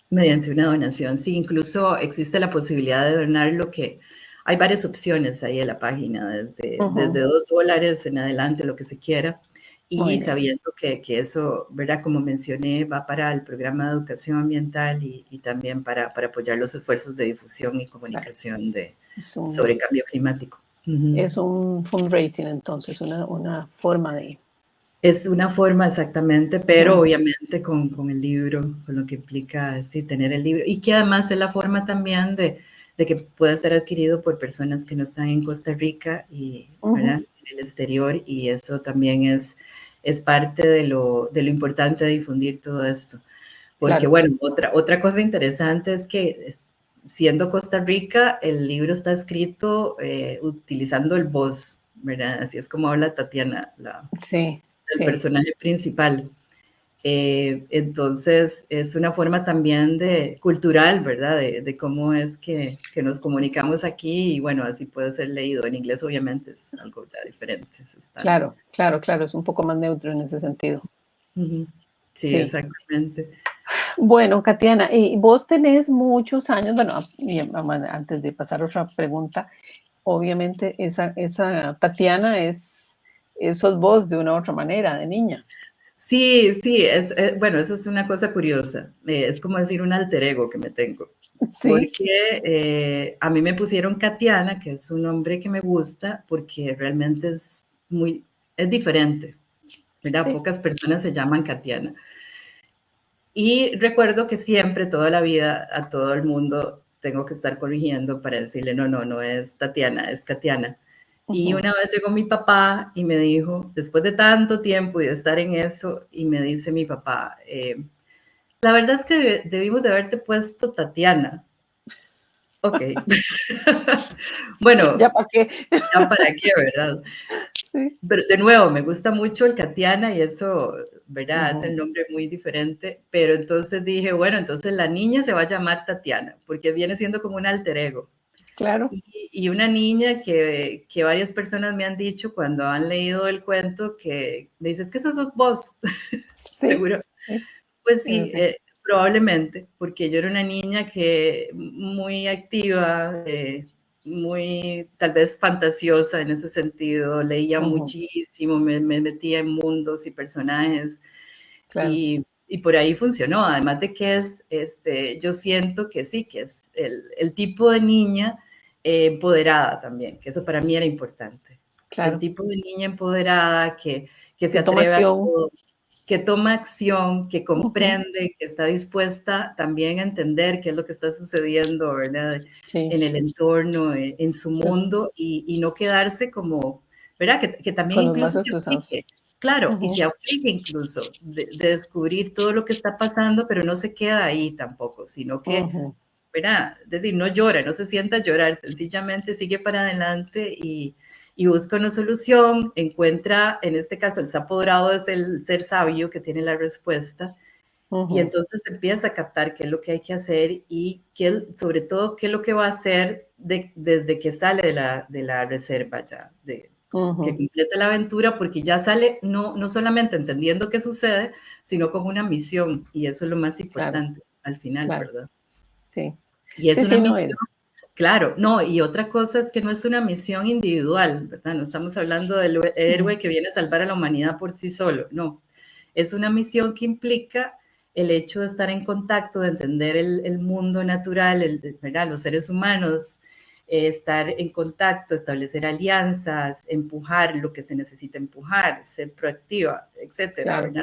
Mediante una donación, sí. Incluso existe la posibilidad de donar que... Hay varias opciones ahí en la página, desde $2 en adelante, lo que se quiera. Y sabiendo que eso, ¿verdad? Como mencioné, va para el programa de educación ambiental y también para apoyar los esfuerzos de difusión y comunicación sobre cambio climático. Es un fundraising, entonces, una forma de... Es una forma, exactamente, pero obviamente con el libro, con lo que implica tener el libro, y que además es la forma también de que pueda ser adquirido por personas que no están en Costa Rica y ¿verdad? En el exterior, y eso también es parte de lo importante de difundir todo esto. Porque, bueno, otra cosa interesante es que siendo Costa Rica, el libro está escrito utilizando el vos, ¿verdad? Así es como habla Tatiana, el personaje principal. Entonces, es una forma también cultural, ¿verdad? De cómo es que nos comunicamos aquí, y bueno, así puede ser leído. En inglés, obviamente, es algo ya diferente. Claro, es un poco más neutro en ese sentido. Sí, exactamente. Bueno, Katiana, y vos tenés muchos años, bueno, antes de pasar a otra pregunta, obviamente esa Tatiana sos vos de una u otra manera, de niña. Sí, bueno, eso es una cosa curiosa. Es como decir un alter ego que me tengo. ¿Sí? Porque a mí me pusieron Katiana, que es un nombre que me gusta, porque realmente es diferente, ¿verdad? Sí. Pocas personas se llaman Katiana. Y recuerdo que siempre, toda la vida, a todo el mundo tengo que estar corrigiendo para decirle, no es Tatiana, es Katiana. Y una vez llegó mi papá y me dijo, después de tanto tiempo y de estar en eso, y me dice mi papá, la verdad es que debimos de haberte puesto Tatiana. Ok. Bueno, ¿ya para qué? ¿Ya para qué, verdad? Sí. Pero de nuevo, me gusta mucho el Katiana y eso, ¿verdad? Es el nombre muy diferente, pero entonces dije, bueno, entonces la niña se va a llamar Tatiana, porque viene siendo como un alter ego. claro. Y una niña que varias personas me han dicho cuando han leído el cuento que me dice, es que eso sos vos, Sí, seguro. sí, Pues es sí, así. probablemente, porque yo era una niña que muy activa, muy tal vez fantasiosa en ese sentido, leía Ujú, muchísimo, me metía en mundos y personajes claro. y por ahí funcionó. Además de que yo siento que sí, que es el tipo de niña empoderada también, que eso para mí era importante. El Claro, tipo de niña empoderada que se que toma atreve a acción. todo, que toma acción, que Ujú, comprende, que está dispuesta también a entender qué es lo que está sucediendo, ¿verdad? sí, En el entorno, en su pues, mundo y no quedarse como, ¿verdad? Que también con los incluso brazos se cruzados. aplique. Claro, y Ujú, se aflige incluso de descubrir todo lo que está pasando, pero no se queda ahí tampoco, sino que, ujú, ¿verdad? Es decir, no llora, no se sienta a llorar, sencillamente sigue para adelante y busca una solución, encuentra, en este caso, el sapo dorado es el ser sabio que tiene la respuesta, y ujú, entonces empieza a captar qué es lo que hay que hacer y sobre todo qué es lo que va a hacer desde que sale de la reserva ya, que ujú, completa la aventura, porque ya sale no solamente entendiendo qué sucede, sino con una misión, y eso es lo más claro, importante al final, claro. ¿verdad? Sí, Y es sí, una sí, no misión, es. claro, no, y otra cosa es que no es una misión individual, ¿verdad? No estamos hablando del Ujú, héroe que viene a salvar a la humanidad por sí solo, no. Es una misión que implica el hecho de estar en contacto, de entender el mundo natural, ¿verdad? Los seres humanos, estar en contacto, establecer alianzas, empujar lo que se necesita empujar, ser proactiva, etcétera, claro. ¿verdad?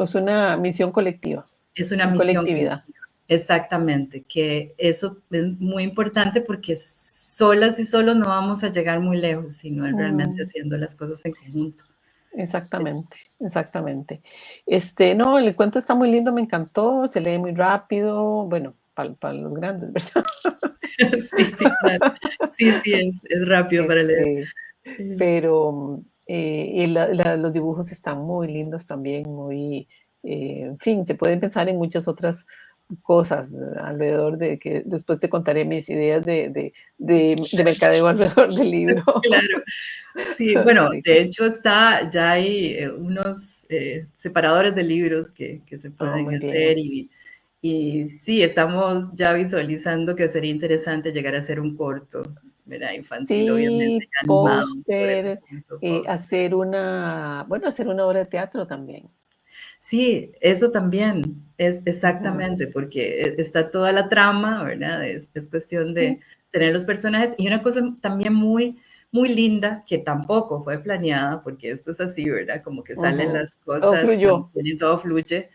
Es una misión colectiva, Es una en misión colectividad. colectiva. Exactamente, que eso es muy importante porque solas y solos no vamos a llegar muy lejos, sino realmente Mm, haciendo las cosas en conjunto. exactamente, exactamente. No, el cuento está muy lindo, me encantó, se lee muy rápido, bueno, para los grandes, ¿verdad? Sí, sí, claro. Sí, sí, es rápido para leer. Este, pero, y los dibujos están muy lindos también, muy, en fin, se pueden pensar en muchas otras cosas alrededor de que después te contaré mis ideas de mercadeo alrededor del libro. Claro. Sí, bueno, Sí. de hecho ya hay unos separadores de libros que se Oh, pueden muy hacer bien. y sí, estamos ya visualizando que sería interesante llegar a hacer un corto, ¿verdad? Infantil, obviamente, Sí, animado sobre el póster, asunto, post. hacer una obra de teatro también. Sí, eso también es Ujú. exactamente, porque está toda la trama, ¿verdad? Es cuestión de Sí, tener los personajes y una cosa también muy, muy linda que tampoco fue planeada, porque esto es así, ¿verdad? Como que salen ujú. las Todo cosas fluyó. también y todo fluye,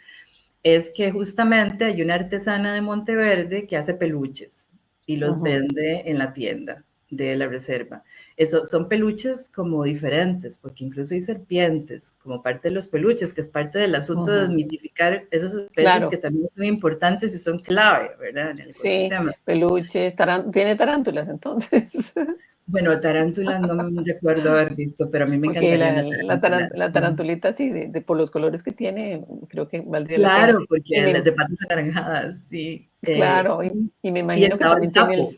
es que justamente hay una artesana de Monteverde que hace peluches y los Ujú, vende en la tienda de la reserva. Eso, son peluches como diferentes, porque incluso hay serpientes como parte de los peluches, que es parte del asunto de ujú. desmitificar esas especies que Claro, también son importantes y son clave, ¿verdad? En el sí, ecosistema. peluches, tiene tarántulas entonces, Bueno, tarántulas no me recuerdo haber visto, pero a mí me porque encantaría una tarántula. la Sí. tarantulita, sí, por los colores que tiene, creo que valdría la pena. Claro, Y porque las me, de patas anaranjadas, sí. claro, y me Y imagino que estaba el también tiene sapo.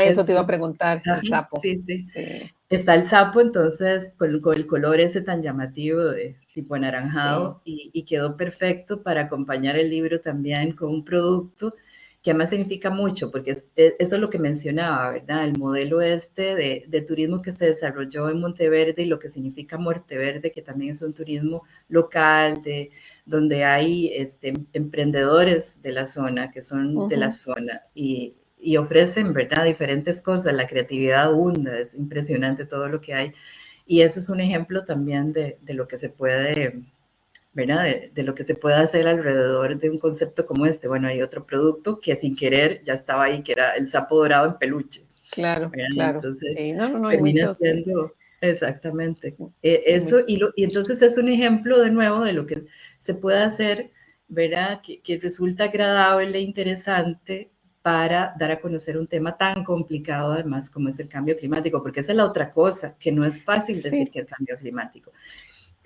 eso te Este, iba a preguntar, ajá, el sapo. sí, sí. Sí, Está el sapo, entonces, con el color ese tan llamativo de tipo sí. anaranjado, y quedó perfecto para acompañar el libro también con un producto que además significa mucho, porque eso es lo que mencionaba, ¿verdad? El modelo este de turismo que se desarrolló en Monteverde y lo que significa Monteverde, que también es un turismo local, donde hay emprendedores de la zona, que son de la Ujú. zona, y ofrecen, ¿verdad? Diferentes cosas, la creatividad abunda, es impresionante todo lo que hay. Y eso es un ejemplo también de lo que se puede, ¿verdad? De lo que se puede hacer alrededor de un concepto como este. Bueno, hay otro producto que sin querer ya estaba ahí, que era el sapo dorado en peluche, Claro, ¿verdad? claro. Entonces, Sí, no, no, no, hay termina muchos, siendo exactamente hay eso. muchos. Y entonces es un ejemplo de nuevo de lo que se puede hacer, ¿verdad? Que resulta agradable, interesante para dar a conocer un tema tan complicado además como es el cambio climático, porque esa es la otra cosa, que no es fácil decir Sí, que el cambio climático.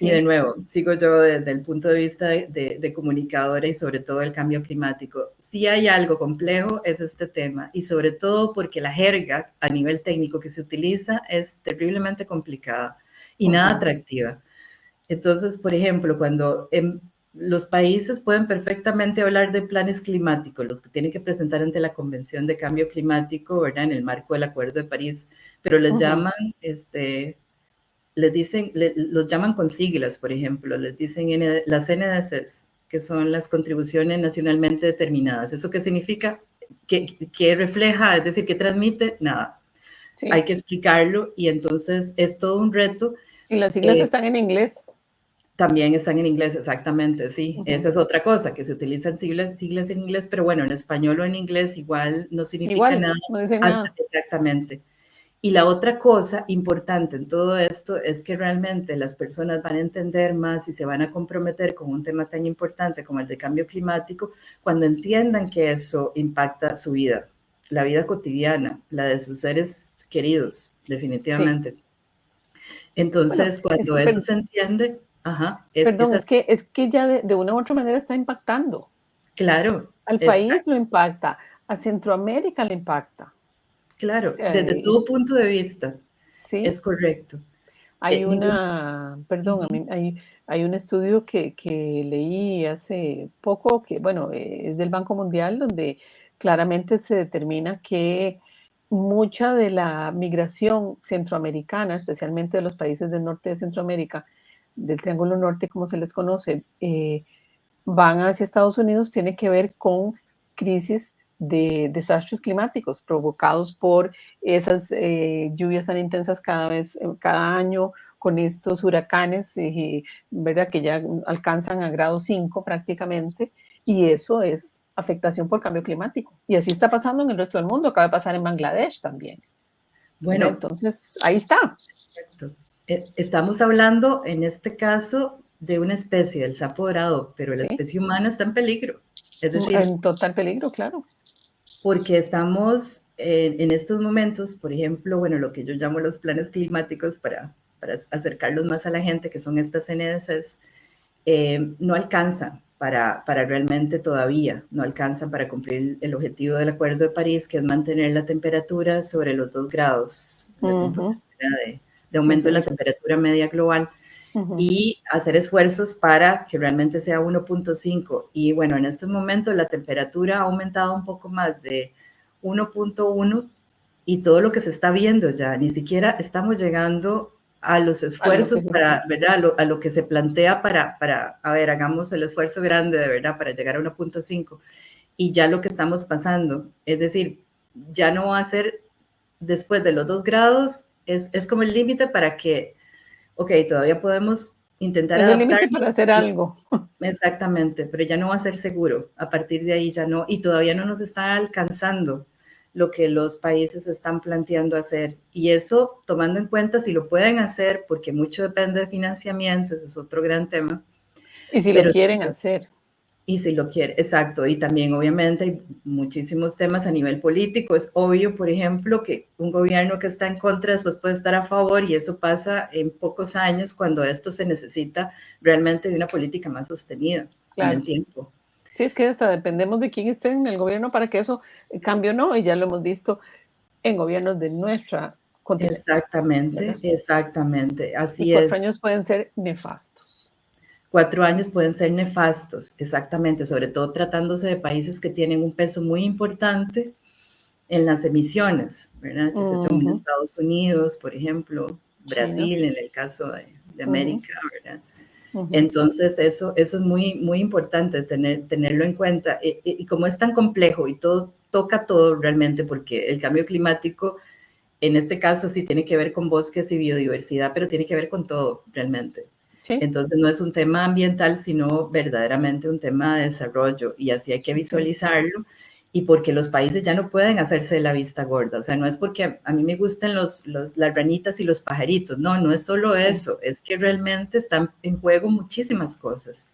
Y de nuevo, sigo yo desde el punto de vista de comunicadora y sobre todo el cambio climático. Si hay algo complejo es este tema y sobre todo porque la jerga a nivel técnico que se utiliza es terriblemente complicada y nada atractiva. Entonces, por ejemplo, cuando los países pueden perfectamente hablar de planes climáticos, los que tienen que presentar ante la Convención de Cambio Climático, ¿verdad? En el marco del Acuerdo de París, pero les llaman, les dicen, los llaman con siglas, por ejemplo, les dicen las NDCs, que son las contribuciones nacionalmente determinadas. ¿Eso qué significa? ¿Qué refleja? Es decir, ¿qué transmite? Nada. Sí. Hay que explicarlo y entonces es todo un reto. Y las siglas están en inglés. También están en inglés, exactamente, sí. Esa es otra cosa, que se utilizan siglas en inglés, pero bueno, en español o en inglés igual no significa nada. No dicen nada. Exactamente. Y la otra cosa importante en todo esto es que realmente las personas van a entender más y se van a comprometer con un tema tan importante como el de cambio climático cuando entiendan que eso impacta su vida, la vida cotidiana, la de sus seres queridos, definitivamente. Sí. Entonces, bueno, cuando eso se entiende... Ajá, es que ya de una u otra manera está impactando. Claro. Al país lo impacta, a Centroamérica le impacta. Claro, o sea, desde todo punto de vista. Sí. Es correcto. Hay hay un estudio que leí hace poco, que bueno, es del Banco Mundial, donde claramente se determina que mucha de la migración centroamericana, especialmente de los países del norte de Centroamérica, del Triángulo Norte, como se les conoce, van hacia Estados Unidos, tiene que ver con crisis de desastres climáticos provocados por esas lluvias tan intensas cada año, con estos huracanes, ¿verdad? Que ya alcanzan a grado 5 prácticamente, y eso es afectación por cambio climático. Y así está pasando en el resto del mundo, acaba de pasar en Bangladesh también. Bueno, entonces ahí está. Exacto. Estamos hablando en este caso de una especie, del sapo dorado, pero la especie humana está en peligro. Es decir, en total peligro, claro. Porque estamos en estos momentos, por ejemplo, bueno, lo que yo llamo los planes climáticos para acercarlos más a la gente, que son estas NDCs, no alcanzan para realmente todavía, no alcanzan para cumplir el objetivo del Acuerdo de París, que es mantener la temperatura sobre los 2 grados, la temperatura de aumento de la temperatura media global, y hacer esfuerzos para que realmente sea 1.5. Y bueno, en estos momentos la temperatura ha aumentado un poco más de 1.1 y todo lo que se está viendo ya, ni siquiera estamos llegando a los esfuerzos para, ¿verdad? A lo que se plantea para, a ver, hagamos el esfuerzo grande de verdad para llegar a 1.5. Y ya lo que estamos pasando, es decir, ya no va a ser después de los 2 grados, es como el límite para que, ok, todavía podemos intentar adaptar. Es el límite para hacer algo. Exactamente, pero ya no va a ser seguro. A partir de ahí ya no, y todavía no nos está alcanzando lo que los países están planteando hacer. Y eso, tomando en cuenta si lo pueden hacer, porque mucho depende de financiamiento, ese es otro gran tema. Y si lo quieren hacer. Y si lo quiere, exacto. Y también, obviamente, hay muchísimos temas a nivel político. Es obvio, por ejemplo, que un gobierno que está en contra después puede estar a favor y eso pasa en pocos años cuando esto se necesita realmente de una política más sostenida en el tiempo. Sí, es que hasta dependemos de quién esté en el gobierno para que eso cambie o no, y ya lo hemos visto en gobiernos de nuestra continente. Exactamente, ¿verdad? Exactamente. Así y 4 años pueden ser nefastos. 4 años pueden ser nefastos, exactamente, sobre todo tratándose de países que tienen un peso muy importante en las emisiones, ¿verdad? Que se toman en Estados Unidos, por ejemplo, Brasil, en el caso de América, ¿verdad? Entonces, eso es muy, muy importante tenerlo en cuenta. Y como es tan complejo y todo toca todo realmente, porque el cambio climático, en este caso, sí tiene que ver con bosques y biodiversidad, pero tiene que ver con todo realmente. Sí. Entonces no es un tema ambiental, sino verdaderamente un tema de desarrollo y así hay que visualizarlo y porque los países ya no pueden hacerse la vista gorda, o sea, no es porque a mí me gusten las ranitas y los pajaritos, no es solo eso, es que realmente están en juego muchísimas cosas,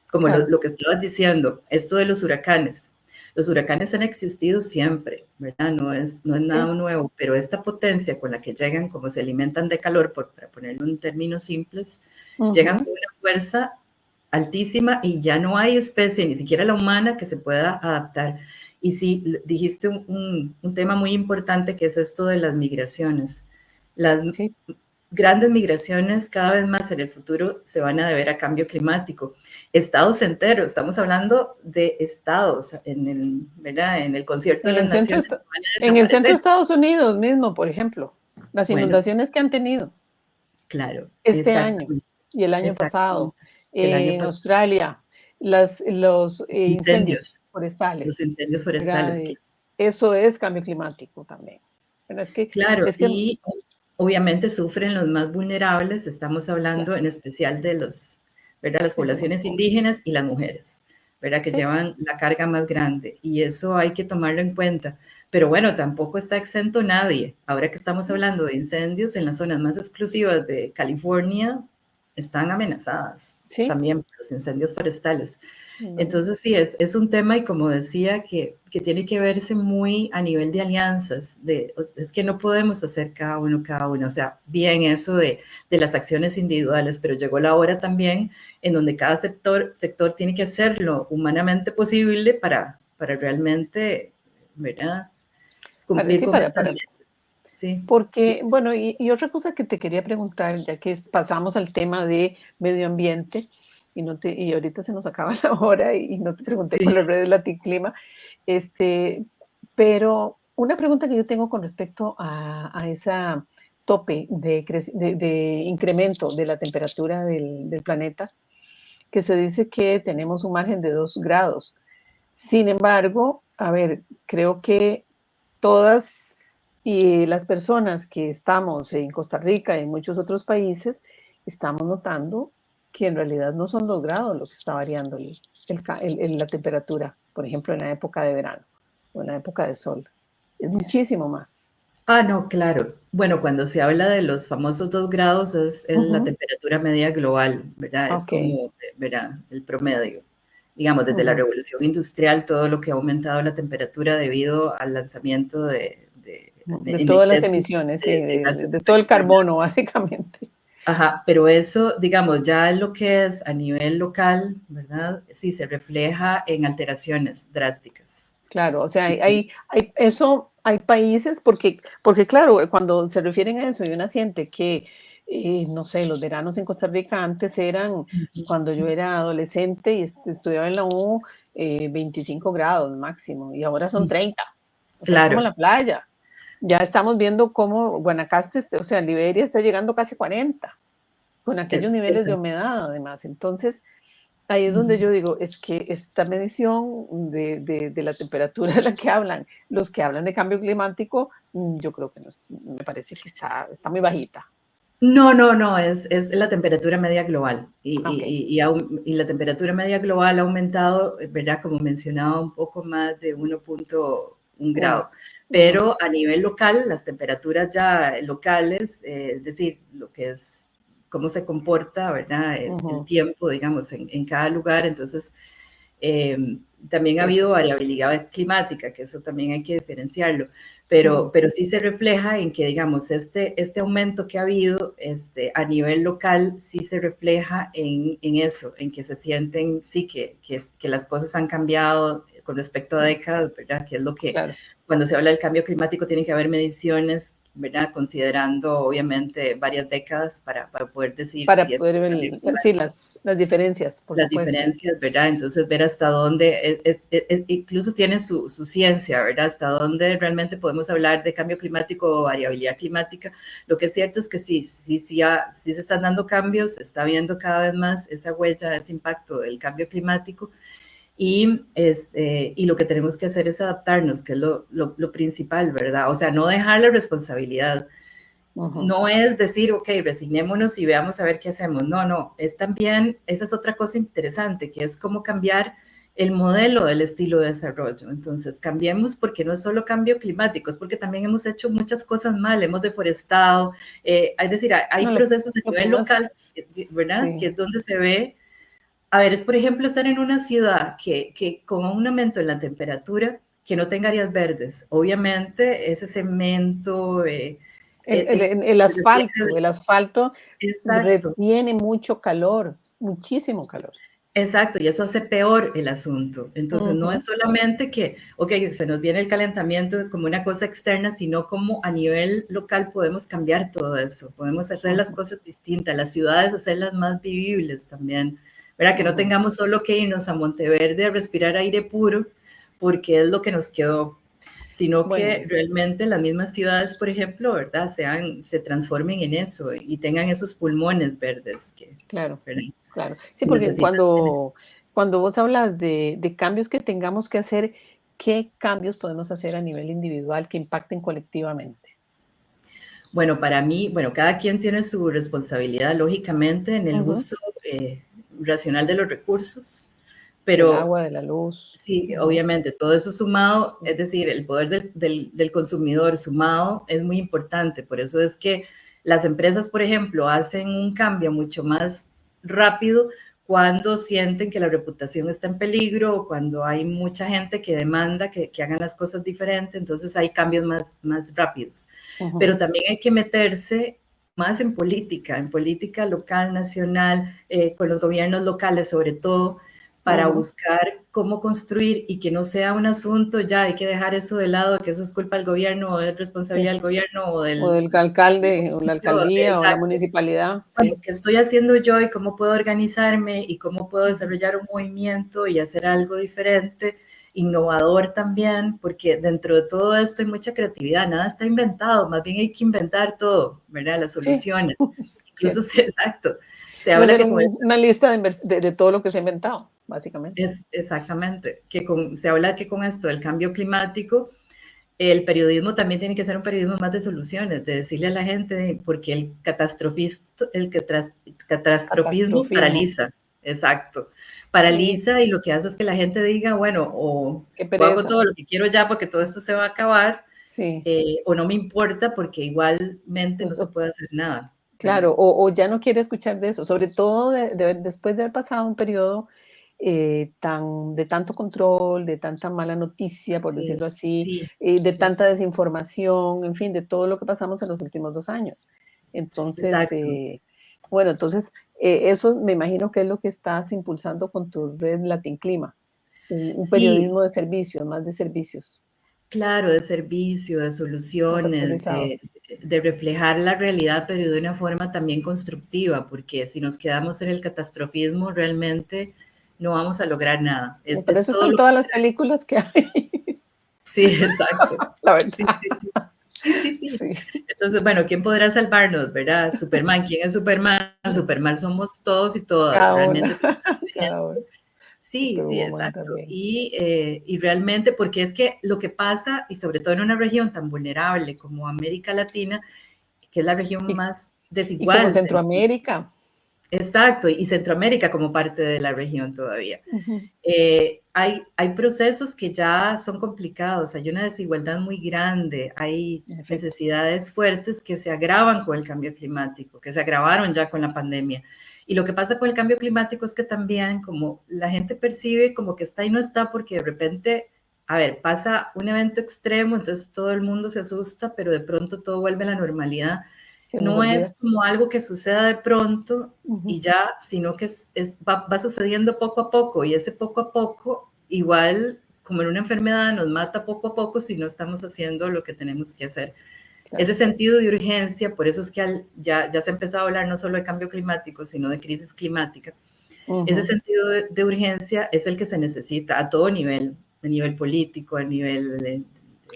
como lo que estabas diciendo, esto de los huracanes. Los huracanes han existido siempre, ¿verdad? No es nada nuevo, pero esta potencia con la que llegan, como se alimentan de calor, para ponerlo en términos simples, llegan con una fuerza altísima y ya no hay especie, ni siquiera la humana, que se pueda adaptar. Y sí, dijiste un tema muy importante, que es esto de las migraciones. Las Sí, grandes migraciones cada vez más en el futuro se van a deber a cambio climático. Estados enteros, estamos hablando de estados, ¿verdad? En el concierto de en las el centro, naciones van a en el centro de desaparecer. Estados Unidos mismo, por ejemplo, las Bueno, inundaciones que han tenido claro, este año exactamente, y el año pasado, exactamente. El año en pasado, Australia, los incendios los forestales, incendios ¿verdad? forestales, Eso es cambio climático también. ¿Verdad? claro, Es que, y obviamente sufren los más vulnerables, estamos hablando claro, en especial de ¿verdad? Las de los más poblaciones pobres. indígenas y las mujeres, ¿verdad? Que Sí, llevan la carga más grande y eso hay que tomarlo en cuenta. Pero bueno, tampoco está exento nadie. Ahora que estamos hablando de incendios en las zonas más exclusivas de California, están amenazadas sí. también por los incendios forestales. Bueno, Entonces sí, es un tema y como decía, que tiene que verse muy a nivel de alianzas, es que no podemos hacer cada uno, o sea, bien eso de las acciones individuales, pero llegó la hora también en donde cada sector tiene que hacer lo humanamente posible para realmente, ¿verdad? Cumplir sí, con estas metas. Sí, sí, porque, bueno, y otra cosa que te quería preguntar, ya que pasamos al tema de medio ambiente, y ahorita se nos acaba la hora y no te pregunté por sí. las redes Laticlima, este, pero una pregunta que yo tengo con respecto a esa tope de incremento de la temperatura del planeta, que se dice que tenemos un margen de 2 grados. Sin embargo, a ver, creo que todas y las personas que estamos en Costa Rica y en muchos otros países, estamos notando que en realidad no son 2 grados lo que está variando la temperatura, por ejemplo, en la época de verano o en la época de sol. Es muchísimo más. Ah, no, claro. Bueno, cuando se habla de los famosos 2 grados es la Ujú. temperatura media global, ¿verdad? Es Ok. como, ¿verdad? El promedio. Digamos, desde la Ujú. revolución industrial, todo lo que ha aumentado la temperatura debido al lanzamiento De en todas las exceso emisiones, sí, de gases de de todo el efecto carbono, básicamente. Ajá, pero eso, digamos, ya en lo que es a nivel local, ¿verdad? Sí, se refleja en alteraciones drásticas. Claro, o sea, hay países, porque claro, cuando se refieren a eso, y una siente que, no sé, los veranos en Costa Rica antes eran, cuando yo era adolescente y estudiaba en la U, 25 grados máximo, y ahora son 30. O sea, es como Claro, la playa. Ya estamos viendo cómo Guanacaste, o sea, Liberia está llegando casi 40, con aquellos niveles de exacto. humedad, además. Entonces, ahí es donde yo digo, es que esta medición de la temperatura de la que hablan, los que hablan de cambio climático, yo creo que no me parece que está muy bajita. No, no, no, es la temperatura media global Ok. y la temperatura media global ha aumentado, ¿verdad? Como mencionaba, un poco más de 1.1 Uno. grado, Ujú. pero a nivel local, las temperaturas ya locales, es decir, lo que es cómo se comporta, ¿verdad? El Ujú. tiempo, digamos, en cada lugar, entonces eh, también ha Sí, eso habido sí. variabilidad climática, que eso también hay que diferenciarlo, Ujú. pero sí se refleja en que, digamos, este aumento que ha habido a nivel local sí se refleja en eso, en que se sienten, sí, que las cosas han cambiado con respecto a décadas, ¿verdad? Que es lo que, Claro. cuando se habla del cambio climático, tiene que haber mediciones, ¿verdad? Considerando, obviamente, varias décadas para poder decir Para si esto poder es ver, cambio sí, climático las diferencias, por las supuesto. diferencias, ¿verdad? Entonces, ver hasta dónde, incluso tiene su ciencia, ¿verdad? Hasta dónde realmente podemos hablar de cambio climático o variabilidad climática. Lo que es cierto es que sí se están dando cambios, se está viendo cada vez más esa huella, ese impacto del cambio climático y lo que tenemos que hacer es adaptarnos, que es lo principal, ¿verdad? O sea, no dejar la responsabilidad, Ujú. no es decir, ok, resignémonos y veamos a ver qué hacemos. No, no, es también, esa es otra cosa interesante, que es cómo cambiar el modelo del estilo de desarrollo. Entonces, cambiemos porque no es solo cambio climático, es porque también hemos hecho muchas cosas mal, hemos deforestado, es decir, hay No, procesos a lo que nivel más, local, ¿verdad? Que sí. es donde se ve, a ver, es por ejemplo estar en una ciudad que con un aumento en la temperatura, que no tenga áreas verdes. Obviamente, ese cemento, El, el- es, el asfalto, el asfalto exacto, retiene mucho calor. muchísimo calor. Exacto, y eso hace peor el asunto. Entonces, no Ujú, es solamente que, ok, se nos viene el calentamiento como una cosa externa, sino como a nivel local podemos cambiar todo eso, podemos hacer las ujú, cosas distintas, las ciudades hacerlas más vivibles también, ¿verdad? Que no ujú. tengamos solo que irnos a Monteverde a respirar aire puro, porque es lo que nos quedó, sino que Bueno, realmente las mismas ciudades, por ejemplo, ¿verdad? Se transformen en eso y tengan esos pulmones verdes que, claro, ¿verdad? claro. Sí, Que porque necesitan. cuando vos hablas de cambios que tengamos que hacer, ¿qué cambios podemos hacer a nivel individual que impacten colectivamente? Bueno, para mí, bueno, cada quien tiene su responsabilidad, lógicamente, en el Ujú. uso racional de los recursos, Del pero agua, de la luz. sí, Ujú, obviamente, todo eso sumado, es decir, el poder del consumidor sumado es muy importante. Por eso es que las empresas, por ejemplo, hacen un cambio mucho más rápido cuando sienten que la reputación está en peligro o cuando hay mucha gente que demanda que hagan las cosas diferentes, entonces hay cambios más rápidos. Pero ujú, también hay que meterse más en política local, nacional, con los gobiernos locales sobre todo, para ujú. buscar cómo construir y que no sea un asunto, ya hay que dejar eso de lado, que eso es culpa del gobierno o es responsabilidad Sí. del gobierno o O del del alcalde, o la municipio. alcaldía, o la Exacto. municipalidad. Bueno, Sí. ¿qué estoy haciendo yo y cómo puedo organizarme y cómo puedo Ujú. desarrollar un movimiento y hacer algo diferente, innovador también? Porque dentro de todo esto hay mucha creatividad, nada está inventado, más bien hay que inventar todo, ¿verdad? Las Sí, soluciones. Incluso, cierto. exacto, se Voy a habla hacer que con una lista de todo lo que se ha inventado, básicamente. es exactamente, se habla que con esto del cambio climático, el periodismo también tiene que ser un periodismo más de soluciones, de decirle a la gente, porque catastrofismo Catastrofismo. paraliza, exacto, Sí, paraliza y lo que hace es que la gente diga, bueno, qué o hago pereza. todo lo que quiero ya porque todo esto se va a acabar, Sí. o no me importa porque igualmente no Pues, se puede hacer nada, ¿verdad? claro, o ya no quiere escuchar de eso, sobre todo después de haber pasado un periodo de tanto control, de tanta mala noticia, por Sí, decirlo así, sí, de tanta desinformación, en fin, de todo lo que pasamos en los últimos 2 años. Entonces, exacto. bueno, entonces, eso me imagino que es lo que estás impulsando con tu red Latin Clima, un Sí, periodismo de servicios, más de servicios, claro, de servicio, de más soluciones, actualizado. de reflejar la realidad, pero de una forma también constructiva, porque si nos quedamos en el catastrofismo, realmente no vamos a lograr nada. Y para Es eso todo están lo todas las contrario. películas que hay, Sí, exacto. la Sí, verdad. sí, sí. Sí, sí, sí. Sí, Entonces, bueno, ¿quién podrá salvarnos, verdad? Superman, ¿quién es Superman? Superman somos todos y todas, cada realmente. una, cada una. Sí, sí, Superwoman exacto. también. Y realmente, porque es que lo que pasa, y sobre todo en una región tan vulnerable como América Latina, que es la región Y, más y como desigual, Centroamérica. exacto, y Centroamérica como parte de la región todavía. Ujú, Hay procesos que ya son complicados, hay una desigualdad muy grande, hay en efecto. necesidades fuertes que se agravan con el cambio climático, que se agravaron ya con la pandemia. Y lo que pasa con el cambio climático es que también como la gente percibe como que está y no está porque de repente, a ver, pasa un evento extremo, entonces todo el mundo se asusta, pero de pronto todo vuelve a la normalidad. Se nos No olvida. es como algo que suceda de pronto Ujú, y ya, sino que va sucediendo poco a poco y ese poco a poco, igual como en una enfermedad, nos mata poco a poco si no estamos haciendo lo que tenemos que hacer. claro. Ese sentido de urgencia, por eso es que ya se ha empezado a hablar no solo de cambio climático, sino de crisis climática. Ese Ujú. sentido de urgencia es el que se necesita a todo nivel, a nivel político, a nivel de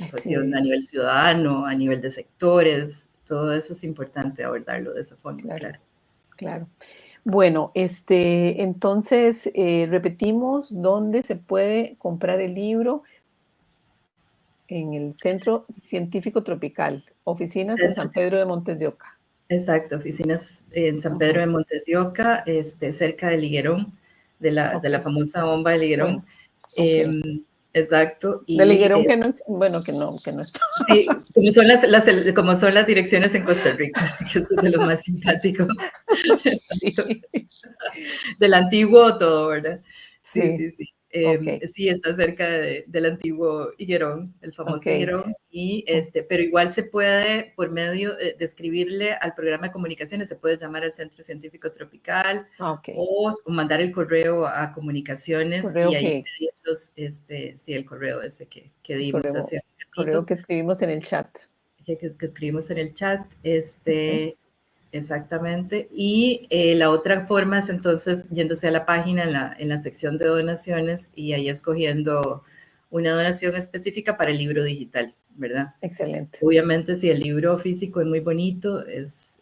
cohesión, Sí, a nivel ciudadano, a nivel de sectores, todo eso es importante abordarlo de esa forma, claro, claro. claro. Bueno, entonces, repetimos dónde se puede comprar el libro en el Centro Científico Tropical, oficinas en Centro San Pedro de Montes de Oca. Exacto, oficinas en San Pedro Ujú, de Montes de Oca, cerca de Liguerón, de ok, la famosa bomba de Liguerón. bueno, ok. Eh, exacto, De y Liguerón que no, bueno, que no está. sí, como son las direcciones en Costa Rica, que eso es de lo más simpático. Exacto. Sí, Del antiguo todo, ¿verdad? Sí, sí. sí, sí. Sí, está cerca del antiguo Higuerón, el famoso Higuerón, pero igual se puede, por medio de escribirle al programa de comunicaciones, se puede llamar al Centro Científico Tropical o mandar el correo a comunicaciones y ahí pedirlos, sí, el correo ese que dimos hace un ratito. Correo que escribimos en el chat. Que escribimos en el chat, exactamente. Y la otra forma es entonces yéndose a la página en la sección de donaciones y ahí escogiendo una donación específica para el libro digital, ¿verdad? Excelente. Obviamente, si el libro físico es muy bonito, es,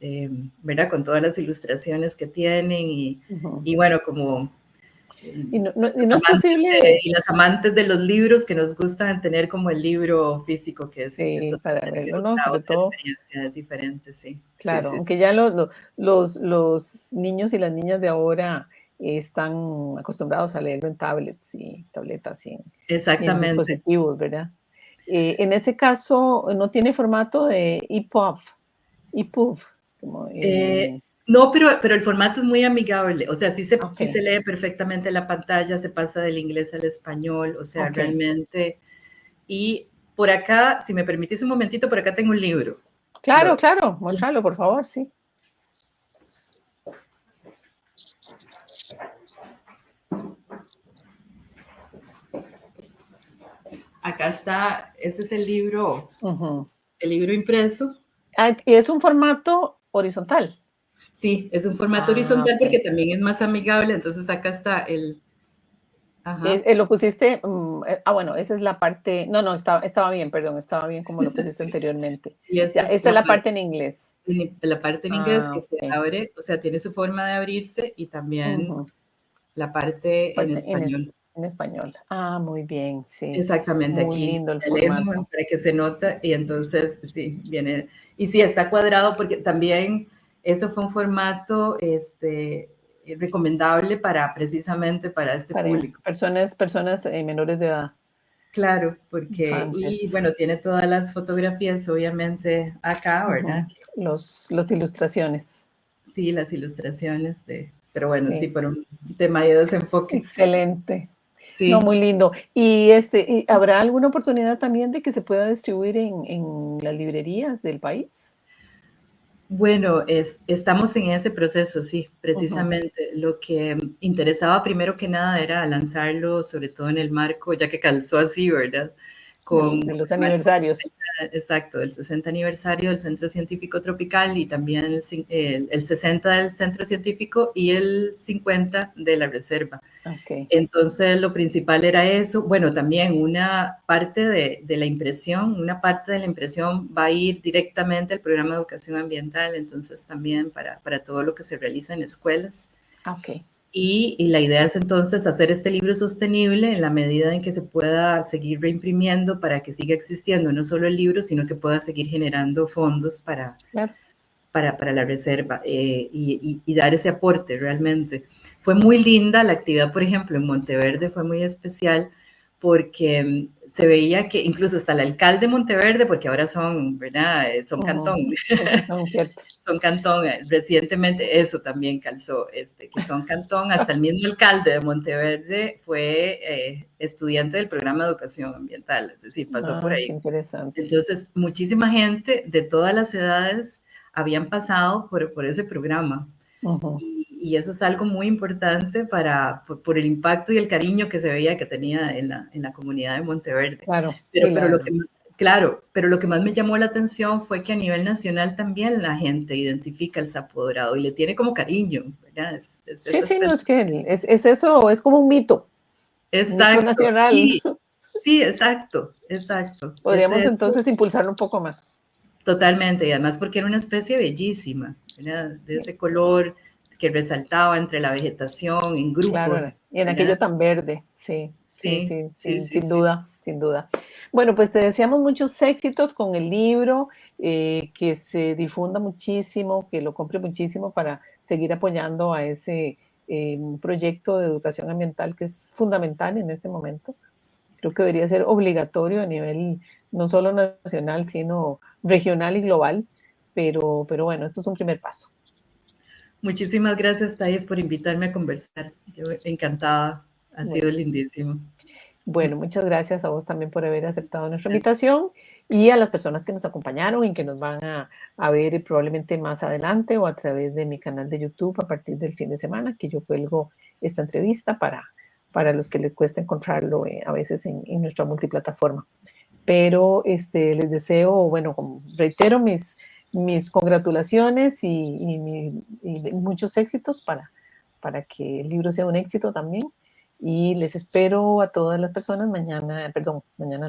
¿verdad? Con todas las ilustraciones que tienen y bueno, como... Y no es posible... Y las amantes de los libros que nos gustan tener como el libro físico, que es para verlo, ¿no? Sobre todo... experiencia, es diferente, sí. Claro, sí, aunque ya los niños y las niñas de ahora están acostumbrados a leerlo en tablets y tabletas y en dispositivos, ¿verdad? En ese caso, ¿no tiene formato de EPUB? No, pero el formato es muy amigable, o sea, sí se lee perfectamente la pantalla, se pasa del inglés al español, o sea, realmente. Y por acá, si me permitís un momentito, por acá tengo un libro. Claro, muéstralo, por favor, sí. Acá está, este es el libro impreso. ¿Y es un formato horizontal? Sí, es un formato horizontal porque también es más amigable, entonces acá está el... Lo pusiste, bueno, esa es la parte, no, estaba bien, perdón, estaba bien como lo pusiste anteriormente. Esta es la parte en inglés. La parte en inglés que se abre, o sea, tiene su forma de abrirse y también la parte en español. En español. Muy bien, sí. Exactamente, muy aquí lindo el formato. para que se nota y entonces sí, viene. Y sí, está cuadrado porque también eso fue un formato recomendable precisamente para este público. Personas menores de edad. Claro, porque, y bueno, tiene todas las fotografías obviamente acá, ¿verdad? Las ilustraciones. Sí, las ilustraciones, pero bueno, sí, por un tema de desenfoque. Excelente. Sí. No, muy lindo. ¿Y habrá alguna oportunidad también de que se pueda distribuir en las librerías del país? Bueno, estamos en ese proceso, sí, precisamente. Lo que interesaba primero que nada era lanzarlo, sobre todo en el marco, ya que calzó así, ¿verdad? De los aniversarios. Exacto, el 60 aniversario del Centro Científico Tropical y también el 60 del Centro Científico y el 50 de la Reserva. Entonces, lo principal era eso. Bueno, también una parte de la impresión va a ir directamente al programa de educación ambiental, entonces también para todo lo que se realiza en escuelas. Y la idea es entonces hacer este libro sostenible en la medida en que se pueda seguir reimprimiendo para que siga existiendo no solo el libro, sino que pueda seguir generando fondos para la reserva y dar ese aporte realmente. Fue muy linda la actividad, por ejemplo, en Monteverde fue muy especial porque se veía que incluso hasta el alcalde de Monteverde, porque ahora son, ¿verdad? Son cantón. Son cantón, recientemente eso también calzó, que son cantón, hasta el mismo alcalde de Monteverde fue estudiante del programa de educación ambiental, es decir, pasó por ahí. Qué interesante. Entonces, muchísima gente de todas las edades habían pasado por ese programa. Y eso es algo muy importante por el impacto y el cariño que se veía que tenía en la comunidad de Monteverde. Pero lo que más me llamó la atención fue que a nivel nacional también la gente identifica el sapo dorado y le tiene como cariño, ¿verdad? No, es que es eso, es como un mito. Exacto. Mito nacional. Sí, exacto. Podríamos entonces impulsarlo un poco más. Totalmente, y además porque era una especie bellísima, ¿verdad? De ese color que resaltaba entre la vegetación, en grupos. Claro, y en aquello tan verde, sin duda. Bueno, pues te deseamos muchos éxitos con el libro, que se difunda muchísimo, que lo compre muchísimo para seguir apoyando a ese proyecto de educación ambiental que es fundamental en este momento. Creo que debería ser obligatorio a nivel no solo nacional, sino regional y global, pero bueno, esto es un primer paso. Muchísimas gracias, Thais, por invitarme a conversar. Yo encantada. Ha Bueno. sido lindísimo. Bueno, muchas gracias a vos también por haber aceptado nuestra invitación y a las personas que nos acompañaron y que nos van a ver probablemente más adelante o a través de mi canal de YouTube a partir del fin de semana, que yo cuelgo esta entrevista para los que les cuesta encontrarlo a veces en nuestra multiplataforma. Pero les deseo, bueno, reitero mis congratulaciones y muchos éxitos para que el libro sea un éxito también. Y les espero a todas las personas mañana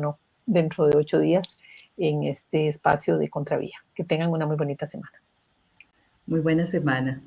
no, dentro de 8 días en este espacio de Contravía. Que tengan una muy bonita semana. Muy buena semana.